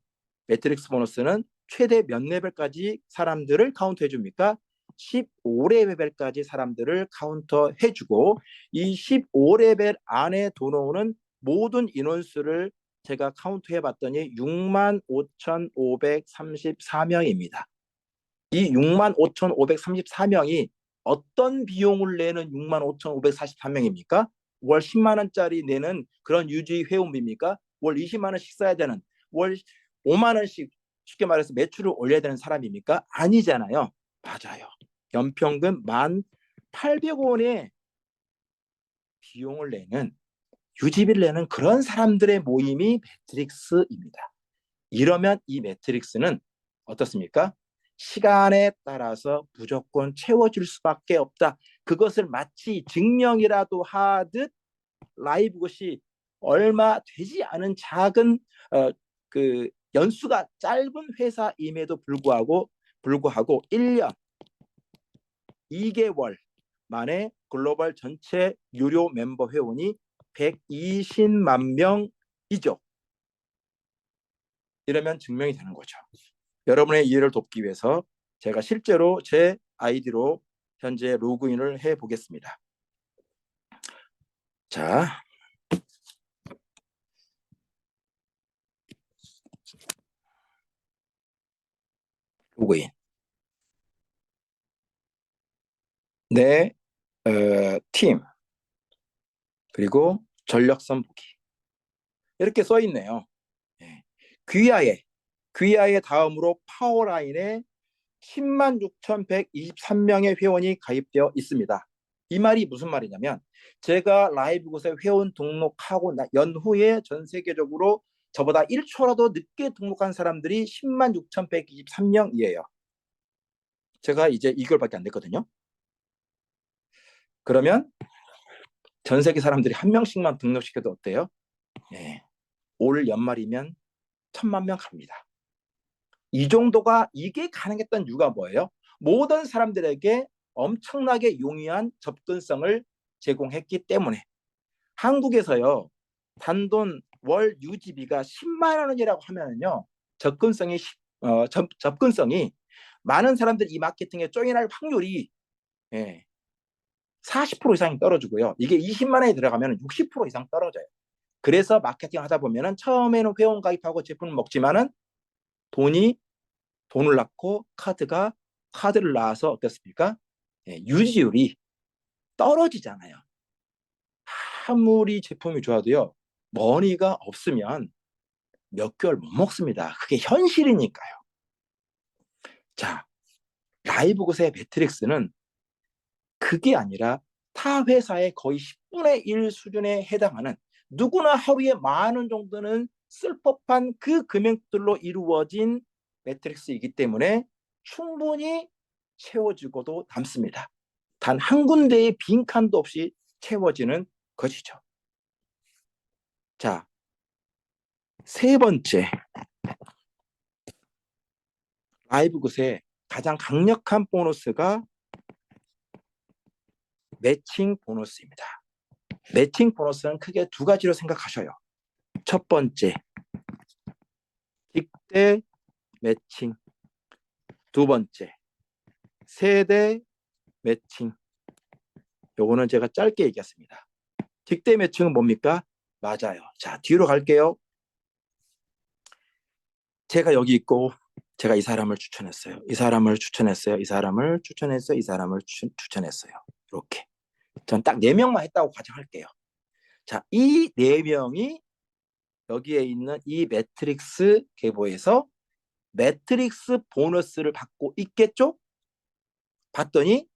매트릭스 보너스는 최대 몇 레벨까지 사람들을 카운트해 줍니까? 15레벨까지 사람들을 카운터해 주고 이 15레벨 안에 들어오는 모든 인원수를 제가 카운트해 봤더니 65,534명입니다. 이 65,534명이 어떤 비용을 내는 65,544명입니까? 월 10만 원짜리 내는 그런 유지 회원비입니까? 월 20만 원씩 써야 되는, 월 5만 원씩 쉽게 말해서 매출을 올려야 되는 사람입니까? 아니잖아요. 맞아요. 연평균 1,800원의 비용을 내는, 유지비를 내는 그런 사람들의 모임이 매트릭스입니다. 이러면 이 매트릭스는 어떻습니까? 시간에 따라서 무조건 채워질 수밖에 없다. 그것을 마치 증명이라도 하듯 라이브 것이 얼마 되지 않은 작은 그 연수가 짧은 회사임에도 불구하고 1년 2개월 만에 글로벌 전체 유료 멤버 회원이 120만 명이죠. 이러면 증명이 되는 거죠. 여러분의 이해를 돕기 위해서 제가 실제로 제 아이디로 현재 로그인을 해 보겠습니다. 자, 로그인. 내 팀 그리고 전력선 보기 이렇게 써 있네요. 네. 귀하의 다음으로 파워라인에 106,123명의 회원이 가입되어 있습니다. 이 말이 무슨 말이냐면 제가 라이브 곳에 회원 등록하고 연후에 전 세계적으로 저보다 1초라도 늦게 등록한 사람들이 106,123명이에요. 제가 이제 2개월밖에 안 됐거든요. 그러면 전 세계 사람들이 한 명씩만 등록시켜도 어때요? 네. 올 연말이면 1,000만 명 갑니다. 이 정도가 이게 가능했던 이유가 뭐예요? 모든 사람들에게 엄청나게 용이한 접근성을 제공했기 때문에. 한국에서요 단돈 월 유지비가 10만 원이라고 하면요 접근성이 많은 사람들이 이 마케팅에 조인할 확률이 40% 이상이 떨어지고요. 이게 20만 원이 들어가면 60% 이상 떨어져요. 그래서 마케팅 하다 보면은 처음에는 회원 가입하고 제품을 먹지만은 돈을 낳고 카드를 낳아서 어떻습니까? 유지율이 떨어지잖아요. 아무리 제품이 좋아도요 머니가 없으면 몇 개월 못 먹습니다. 그게 현실이니까요. 자, 라이브 곳의 매트릭스는 그게 아니라 타 회사의 거의 10분의 1 수준에 해당하는 누구나 하루에 10,000원 정도는 쓸 법한 그 금액들로 이루어진 매트릭스이기 때문에 충분히 채워지고도 남습니다. 단 한 군데의 빈칸도 없이 채워지는 것이죠. 자, 세 번째, 라이브 굿의 가장 강력한 보너스가 매칭 보너스입니다. 매칭 보너스는 크게 두 가지로 생각하셔요. 첫 번째, 직대 매칭. 두 번째, 세대 매칭. 요거는 제가 짧게 얘기했습니다. 직대 매칭은 뭡니까? 맞아요. 자, 뒤로 갈게요. 제가 여기 있고 제가 이 사람을 추천했어요. 이 사람을 추천했어요. 이 사람을 추천했어요. 이 사람을 추천했어요. 이렇게. 전 딱 4명만 했다고 가정할게요. 자, 이 4명이 여기에 있는 이 매트릭스 계보에서 매트릭스 보너스를 받고 있겠죠? 봤더니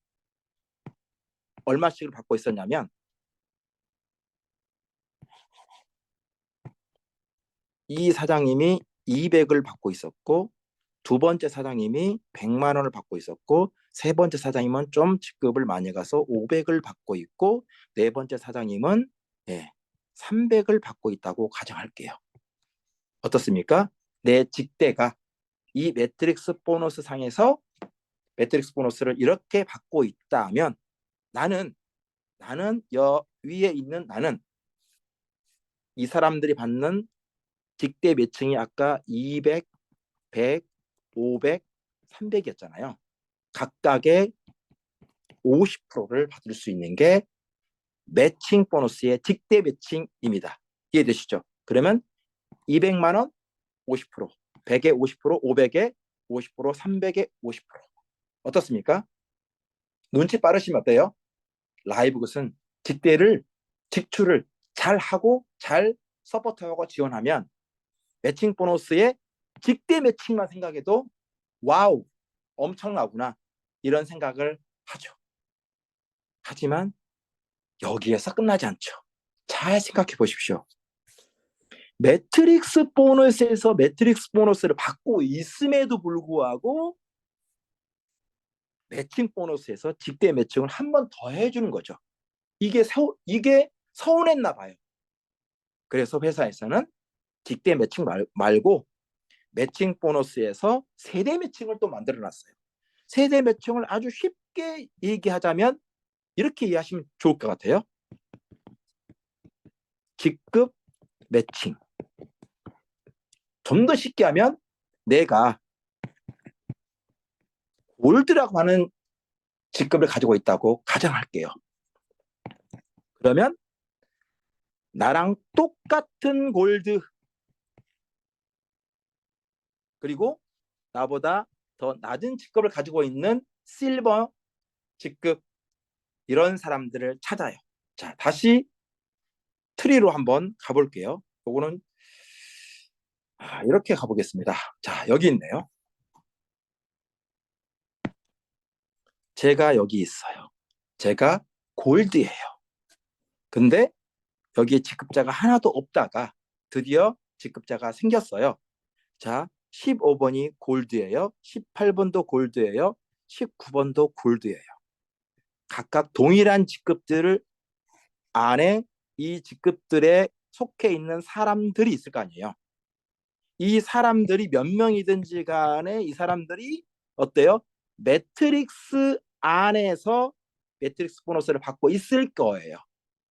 얼마씩을 받고 있었냐면 이 사장님이 200을 받고 있었고 두 번째 사장님이 100만 원을 받고 있었고 세 번째 사장님은 좀 직급을 많이 가서 500을 받고 있고 네 번째 사장님은 300을 받고 있다고 가정할게요. 어떻습니까? 내 직대가 이 매트릭스 보너스 상에서 매트릭스 보너스를 이렇게 받고 있다면 나는 위에 있는 나는 이 사람들이 받는 직대 매칭이 아까 200, 100, 500, 300이었잖아요. 각각의 50%를 받을 수 있는 게 매칭 보너스의 직대 매칭입니다. 이해되시죠? 그러면 200만 원 50%, 100에 50%, 500에 50%, 300에 50%. 어떻습니까? 눈치 빠르시면 어때요? 라이브 것은 직출을 잘 하고 잘 서포트하고 지원하면 매칭 보너스의 직대 매칭만 생각해도 와우 엄청나구나 이런 생각을 하죠. 하지만 여기에서 끝나지 않죠. 잘 생각해 보십시오. 매트릭스 보너스에서 매트릭스 보너스를 받고 있음에도 불구하고 매칭 보너스에서 직대 매칭을 한 번 더 해주는 거죠. 이게 서운했나 봐요. 그래서 회사에서는 직대 매칭 말고 매칭 보너스에서 세대 매칭을 또 만들어 놨어요. 세대 매칭을 아주 쉽게 얘기하자면 이렇게 이해하시면 좋을 것 같아요. 직급 매칭. 좀 더 쉽게 하면 내가 골드라고 하는 직급을 가지고 있다고 가정할게요. 그러면 나랑 똑같은 골드 그리고 나보다 더 낮은 직급을 가지고 있는 실버 직급 이런 사람들을 찾아요. 자, 다시 트리로 한번 가볼게요. 요거는 이렇게 가보겠습니다. 자, 여기 있네요. 제가 여기 있어요. 제가 골드예요. 근데 여기에 직급자가 하나도 없다가 드디어 직급자가 생겼어요. 자, 15번이 골드예요. 18번도 골드예요. 19번도 골드예요. 각각 동일한 직급들을 안에 이 직급들에 속해 있는 사람들이 있을 거 아니에요. 이 사람들이 몇 명이든지 간에 이 사람들이 어때요? 매트릭스 안에서 매트릭스 보너스를 받고 있을 거예요.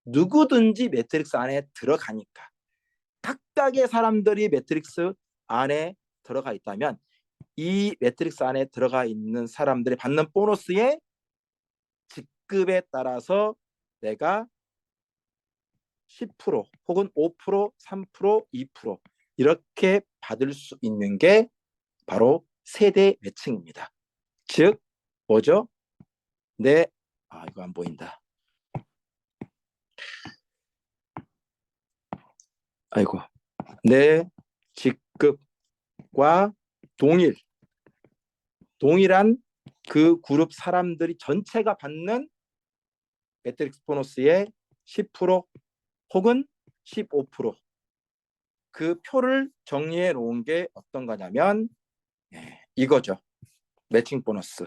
누구든지 매트릭스 안에 들어가니까. 각각의 사람들이 매트릭스 안에 들어가 있다면 이 매트릭스 안에 들어가 있는 사람들이 받는 보너스의 직급에 따라서 내가 10% 혹은 5%, 3%, 2% 이렇게 받을 수 있는 게 바로 세대 매칭입니다. 즉 뭐죠? 이거 안 보인다. 아이고, 내 직급과 동일한 그 그룹 사람들이 전체가 받는 매트릭스 보너스의 10% 혹은 15%그 표를 정리해 놓은 게 어떤 거냐면 이거죠. 매칭 보너스.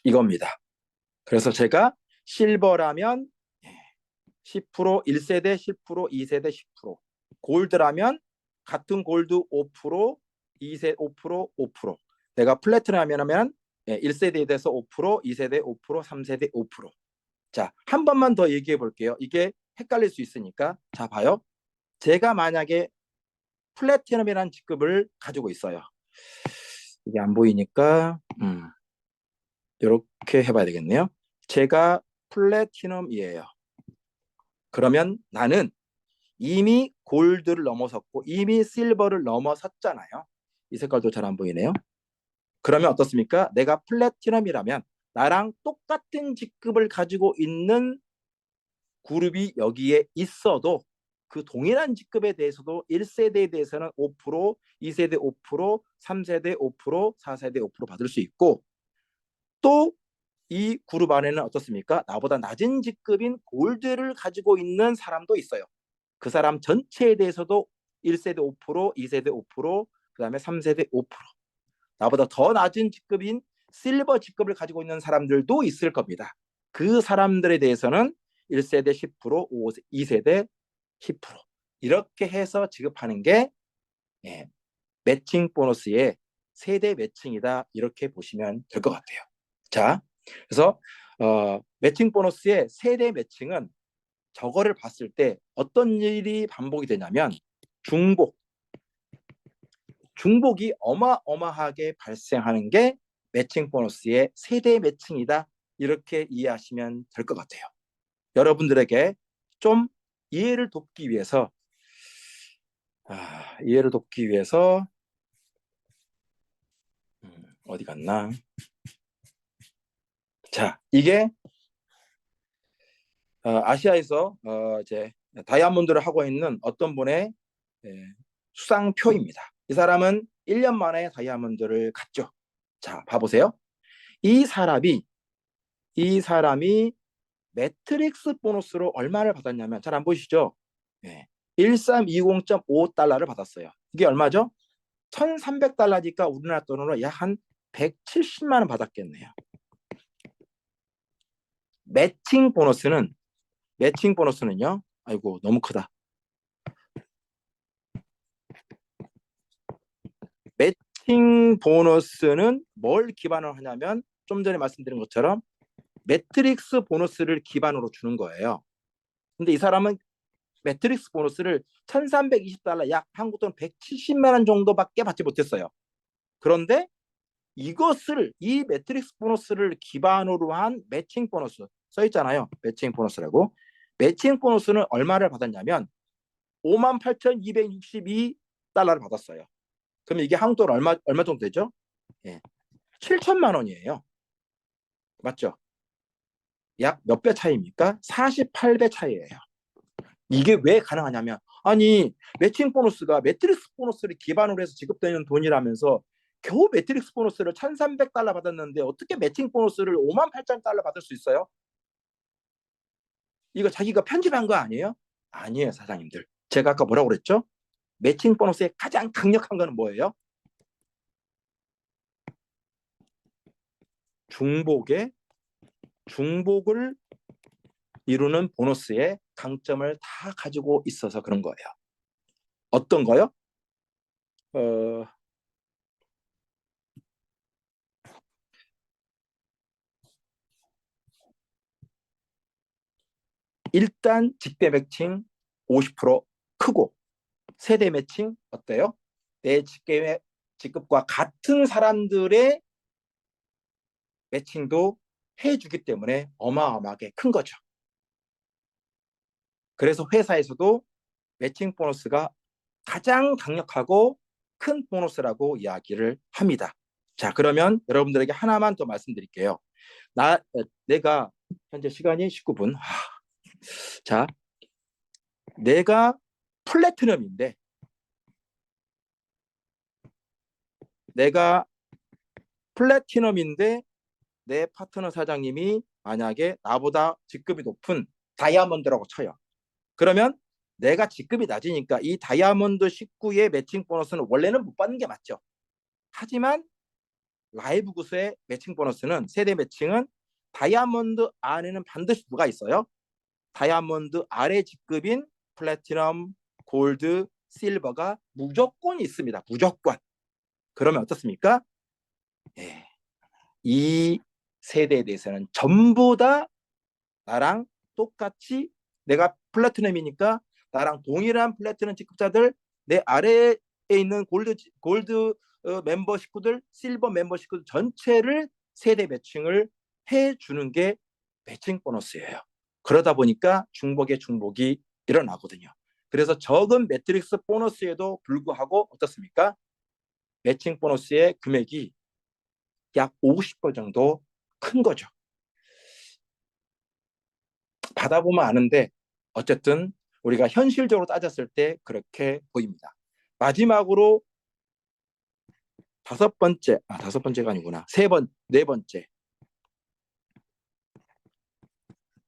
이겁니다. 그래서 제가 실버라면 10%, 1세대 10%, 2세대 10%, 골드라면 같은 골드 5%, 2세대 5%, 5%. 내가 플래티넘이라면 1세대에 대해서 5%, 2세대 5%, 3세대 5%. 자, 한 번만 더 얘기해 볼게요. 이게 헷갈릴 수 있으니까. 자, 봐요. 제가 만약에 플래티넘이라는 직급을 가지고 있어요. 이게 안 보이니까 이렇게 해봐야 되겠네요. 제가 플래티넘이에요. 그러면 나는 이미 골드를 넘어섰고 이미 실버를 넘어섰잖아요. 이 색깔도 잘 안 보이네요. 그러면 어떻습니까? 내가 플래티넘이라면 나랑 똑같은 직급을 가지고 있는 그룹이 여기에 있어도 그 동일한 직급에 대해서도 1세대에 대해서는 5%, 2세대 5%, 3세대 5%, 4세대 5% 받을 수 있고 또 이 그룹 안에는 어떻습니까? 나보다 낮은 직급인 골드를 가지고 있는 사람도 있어요. 그 사람 전체에 대해서도 1세대 5%, 2세대 5%, 그 다음에 3세대 5%. 나보다 더 낮은 직급인 실버 직급을 가지고 있는 사람들도 있을 겁니다. 그 사람들에 대해서는 1세대 10%, 2세대 10% 이렇게 해서 지급하는 게 매칭 보너스의 세대 매칭이다 이렇게 보시면 될 것 같아요. 자, 그래서 매칭 보너스의 세대 매칭은 저거를 봤을 때 어떤 일이 반복이 되냐면 중복이 어마어마하게 발생하는 게 매칭 보너스의 세대 매칭이다 이렇게 이해하시면 될 것 같아요. 여러분들에게 좀 이해를 돕기 위해서 어디 갔나? 자, 이게 아시아에서 이제 다이아몬드를 하고 있는 어떤 분의 수상표입니다. 이 사람은 1년 만에 다이아몬드를 갔죠. 자, 봐보세요. 이 사람이 매트릭스 보너스로 얼마를 받았냐면 잘 안 보이시죠? 1320.5달러를 받았어요. 이게 얼마죠? 1300달러니까 우리나라 돈으로 약 한 170만 원 받았겠네요. 매칭 보너스는요. 아이고 너무 크다. 매칭 보너스는 뭘 기반으로 하냐면 좀 전에 말씀드린 것처럼 매트릭스 보너스를 기반으로 주는 거예요. 근데 이 사람은 매트릭스 보너스를 1320달러 약 한국 돈 170만 원 정도밖에 받지 못했어요. 그런데 이 매트릭스 보너스를 기반으로 한 매칭 보너스 써 있잖아요. 매칭 보너스라고. 매칭 보너스는 얼마를 받았냐면 58,262달러를 받았어요. 그럼 이게 한국 돈 얼마 정도 되죠? 7천만 원이에요. 맞죠? 약 몇 배 차이입니까? 48배 차이예요. 이게 왜 가능하냐면 아니 매칭 보너스가 매트릭스 보너스를 기반으로 해서 지급되는 돈이라면서 겨우 매트릭스 보너스를 1,300달러 받았는데 어떻게 매칭 보너스를 58,000달러 받을 수 있어요? 이거 자기가 편집한 거 아니에요? 아니에요, 사장님들. 제가 아까 뭐라고 그랬죠? 매칭 보너스의 가장 강력한 거는 뭐예요? 중복을 이루는 보너스의 강점을 다 가지고 있어서 그런 거예요. 어떤 거요? 일단 직대 매칭 50% 크고 세대 매칭 어때요? 내 직급과 같은 사람들의 매칭도 해주기 때문에 어마어마하게 큰 거죠. 그래서 회사에서도 매칭 보너스가 가장 강력하고 큰 보너스라고 이야기를 합니다. 자, 그러면 여러분들에게 하나만 더 말씀드릴게요. 내가 현재 시간이 19분. 자, 내가 플래티넘인데 내 파트너 사장님이 만약에 나보다 직급이 높은 다이아몬드라고 쳐요. 그러면 내가 직급이 낮으니까 이 다이아몬드 식구의 매칭 보너스는 원래는 못 받는 게 맞죠. 하지만 라이브 구스의 매칭 보너스는 세대 매칭은 다이아몬드 안에는 반드시 누가 있어요? 다이아몬드 아래 직급인 플래티넘, 골드, 실버가 무조건 있습니다. 무조건. 그러면 어떻습니까? 이 세대에 대해서는 전부 다 나랑 똑같이 내가 플래티넘이니까 나랑 동일한 플래티넘 직급자들 내 아래에 있는 골드 멤버 식구들, 실버 멤버 식구들 전체를 세대 매칭을 해주는 게 매칭 보너스예요. 그러다 보니까 중복이 일어나거든요. 그래서 적은 매트릭스 보너스에도 불구하고 어떻습니까? 매칭 보너스의 금액이 약 50배 정도 큰 거죠. 받아보면 아는데 어쨌든 우리가 현실적으로 따졌을 때 그렇게 보입니다. 마지막으로 다섯 번째가 아니구나.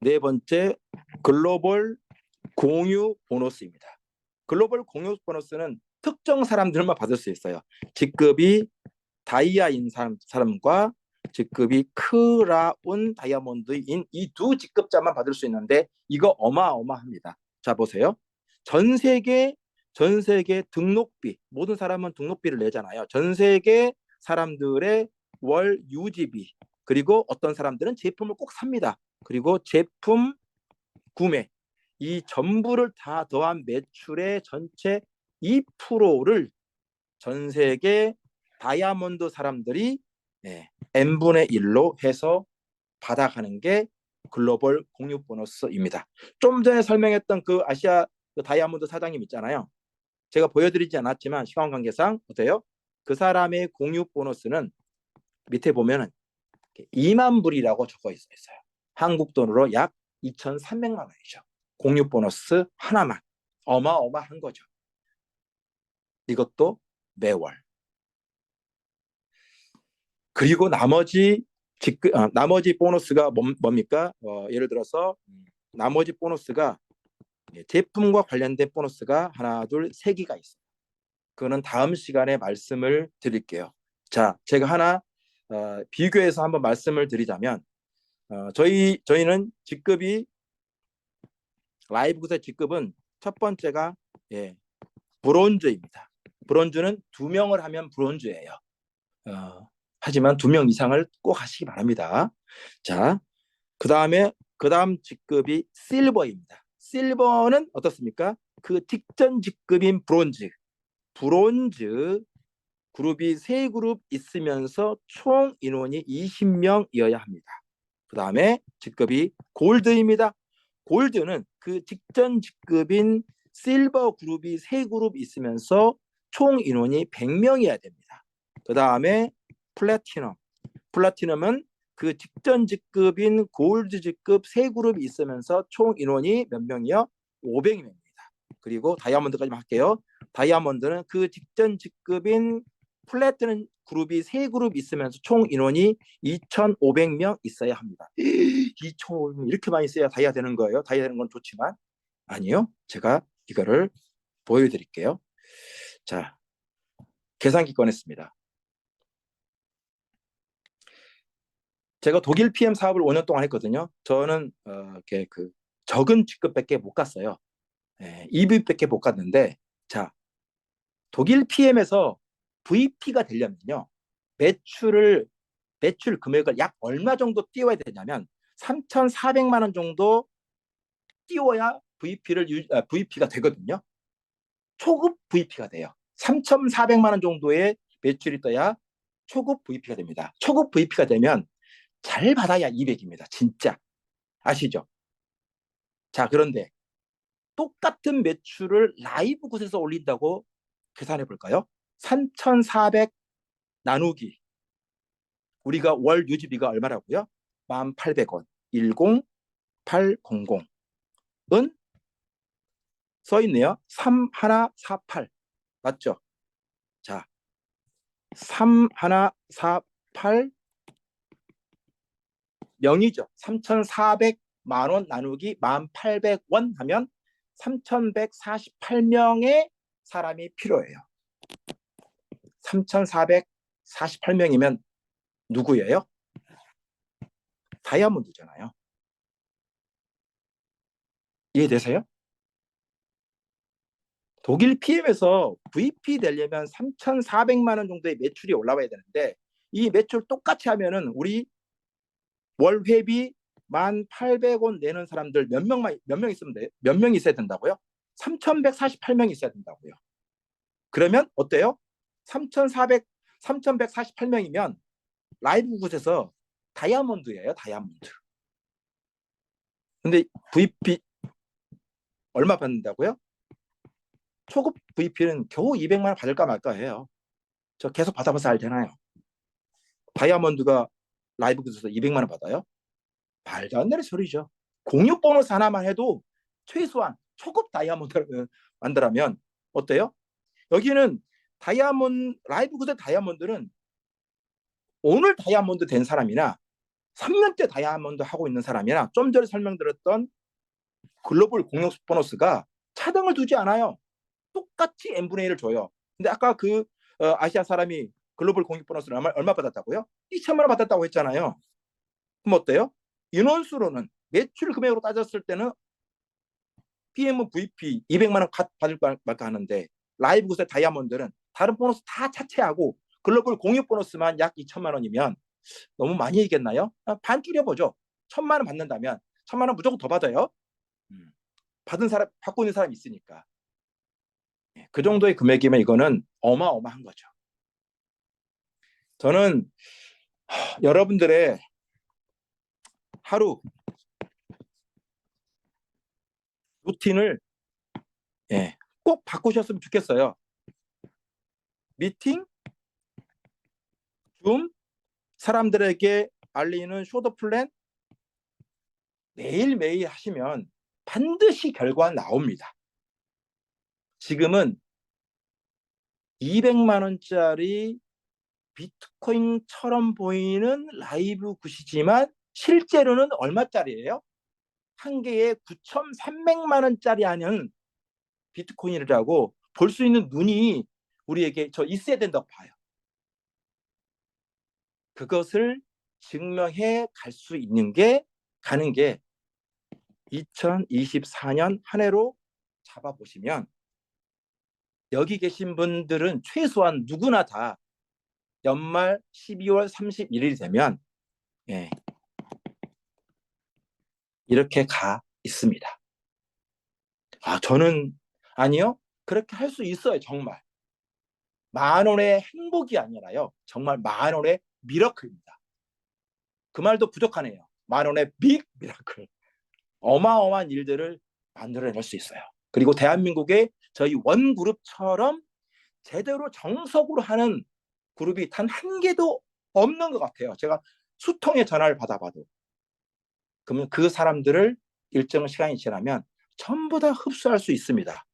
네 번째 글로벌 공유 보너스입니다. 글로벌 공유 보너스는 특정 사람들만 받을 수 있어요. 직급이 다이아인 사람과 직급이 크라운 다이아몬드인 이 두 직급자만 받을 수 있는데 이거 어마어마합니다. 자, 보세요. 전 세계 등록비, 모든 사람은 등록비를 내잖아요. 전 세계 사람들의 월 유지비, 그리고 어떤 사람들은 제품을 꼭 삽니다. 그리고 제품 구매, 이 전부를 다 더한 매출의 전체 2%를 전 세계 다이아몬드 사람들이 n분의 1로 해서 받아가는 게 글로벌 공유 보너스입니다. 좀 전에 설명했던 그 아시아 그 다이아몬드 사장님 있잖아요. 제가 보여드리지 않았지만 시간 관계상 어때요? 그 사람의 공유 보너스는 밑에 보면은 2만 불이라고 적어 있어요. 한국 돈으로 약 2,300만 원이죠. 공유 보너스 하나만 어마어마한 거죠. 이것도 매월. 그리고 나머지 보너스가 뭡니까? 예를 들어서 나머지 보너스가 제품과 관련된 보너스가 하나, 둘, 세 개가 있어요. 그거는 다음 시간에 말씀을 드릴게요. 자, 제가 하나 비교해서 한번 말씀을 드리자면 저희는 직급이 라이브 구세 직급은 첫 번째가 브론즈입니다. 브론즈는 2명을 하면 브론즈예요. 하지만 2명 이상을 꼭 하시기 바랍니다. 자, 그 다음 직급이 실버입니다. 실버는 어떻습니까? 그 직전 직급인 브론즈 그룹이 3그룹 있으면서 총 인원이 20명이어야 합니다. 그 다음에 직급이 골드입니다. 골드는 그 직전 직급인 실버 그룹이 3그룹 있으면서 총 인원이 100명이어야 됩니다. 그 다음에 플래티넘은 그 직전 직급인 골드 직급 3그룹이 있으면서 총 인원이 몇 명이요? 500명입니다. 그리고 다이아몬드까지만 할게요. 다이아몬드는 그 직전 직급인 플래티넘 그룹이 3그룹 있으면서 총 인원이 2,500명 있어야 합니다. 2,500명 이렇게 많이 있어야 다이아 되는 거예요. 다이아 되는 건 좋지만 아니요. 제가 이거를 보여드릴게요. 자, 계산기 꺼냈습니다. 제가 독일 PM 사업을 5년 동안 했거든요. 저는 이렇게 그 적은 직급밖에 못 갔어요. EVP밖에 못 갔는데, 자, 독일 PM에서 VP가 되려면요, 매출 금액을 약 얼마 정도 띄워야 되냐면 3,400만 원 정도 띄워야 VP가 되거든요. 초급 VP가 돼요. 3,400만 원 정도의 매출이 떠야 초급 VP가 됩니다. 초급 VP가 되면 잘 받아야 200입니다. 진짜. 아시죠? 자, 그런데 똑같은 매출을 라이브 곳에서 올린다고 계산해 볼까요? 3,400 나누기 우리가 월 유지비가 얼마라고요? 1,800원. 10800은 써 있네요. 3148 맞죠? 자, 3148 명이죠. 3,400만 원 나누기 1,800원 하면 3,148명의 사람이 필요해요. 3,448명이면 누구예요? 다이아몬드잖아요. 이해되세요? 독일 PM에서 VP 되려면 3,400만 원 정도의 매출이 올라와야 되는데 이 매출 똑같이 하면은 우리 월 회비 1,800원 내는 사람들 몇 명 있으면 돼요? 몇 명 있어야 된다고요? 3,148명 있어야 된다고요. 그러면 어때요? 3,148명이면 라이브 곳에서 다이아몬드예요, 다이아몬드. 근데 VP 얼마 받는다고요? 초급 VP는 겨우 200만 원 받을까 말까 해요. 저 계속 받아봐서 알잖아요. 다이아몬드가 라이브 곳에서 200만 원 받아요? 말도 안 되는 소리죠. 공유 보너스 하나만 해도 최소한 초급 다이아몬드를 만들면 어때요? 여기는 라이브 곳의 다이아몬드는 오늘 다이아몬드 된 사람이나 3년째 다이아몬드 하고 있는 사람이나 좀 전에 설명드렸던 글로벌 공유 보너스가 차등을 두지 않아요. 똑같이 n분의 1을 줘요. 근데 아까 그 아시아 사람이 글로벌 공유 보너스를 얼마 받았다고요? 2천만 원 받았다고 했잖아요. 그럼 어때요? 인원수로는 매출 금액으로 따졌을 때는 PM, VP 200만 원 받을 말까 하는데 라이브 곳의 다이아몬드는 다른 보너스 다 차치하고 글로벌 공유 보너스만 약 2천만 원이면 너무 많이 얘기했나요? 반 줄여보죠. 1,000만 원 받는다면 1,000만 원 무조건 더 받아요. 받은 사람, 받고 있는 사람이 있으니까. 그 정도의 금액이면 이거는 어마어마한 거죠. 저는 여러분들의 하루 루틴을 꼭 바꾸셨으면 좋겠어요. 미팅, 줌, 사람들에게 알리는 쇼더 플랜 매일매일 하시면 반드시 결과는 나옵니다. 지금은 200만 원짜리 비트코인처럼 보이는 라이브 굿이지만 실제로는 얼마짜리예요? 한 개에 9,300만 원짜리 하는 비트코인이라고 볼 수 있는 눈이 우리에게 있어야 된다고 봐요. 그것을 증명해 갈 수 있는 게 가는 게 2024년 한 해로 잡아보시면 여기 계신 분들은 최소한 누구나 다 연말 12월 31일이 되면 이렇게 가 있습니다. 저는 아니요. 그렇게 할 수 있어요. 정말. 10,000원의 행복이 아니라요. 정말 10,000원의 미러클입니다. 그 말도 부족하네요. 10,000원의 빅 미러클. 어마어마한 일들을 만들어낼 수 있어요. 그리고 대한민국의 저희 원그룹처럼 제대로 정석으로 하는 그룹이 단 한 개도 없는 것 같아요. 제가 수통의 전화를 받아봐도. 그러면 그 사람들을 일정 시간이 지나면 전부 다 흡수할 수 있습니다.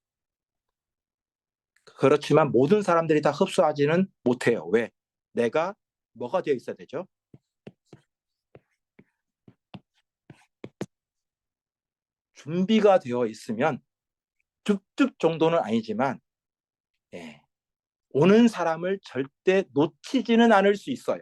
그렇지만 모든 사람들이 다 흡수하지는 못해요. 왜? 내가 뭐가 되어 있어야 되죠? 준비가 되어 있으면 줍줍 정도는 아니지만 오는 사람을 절대 놓치지는 않을 수 있어요.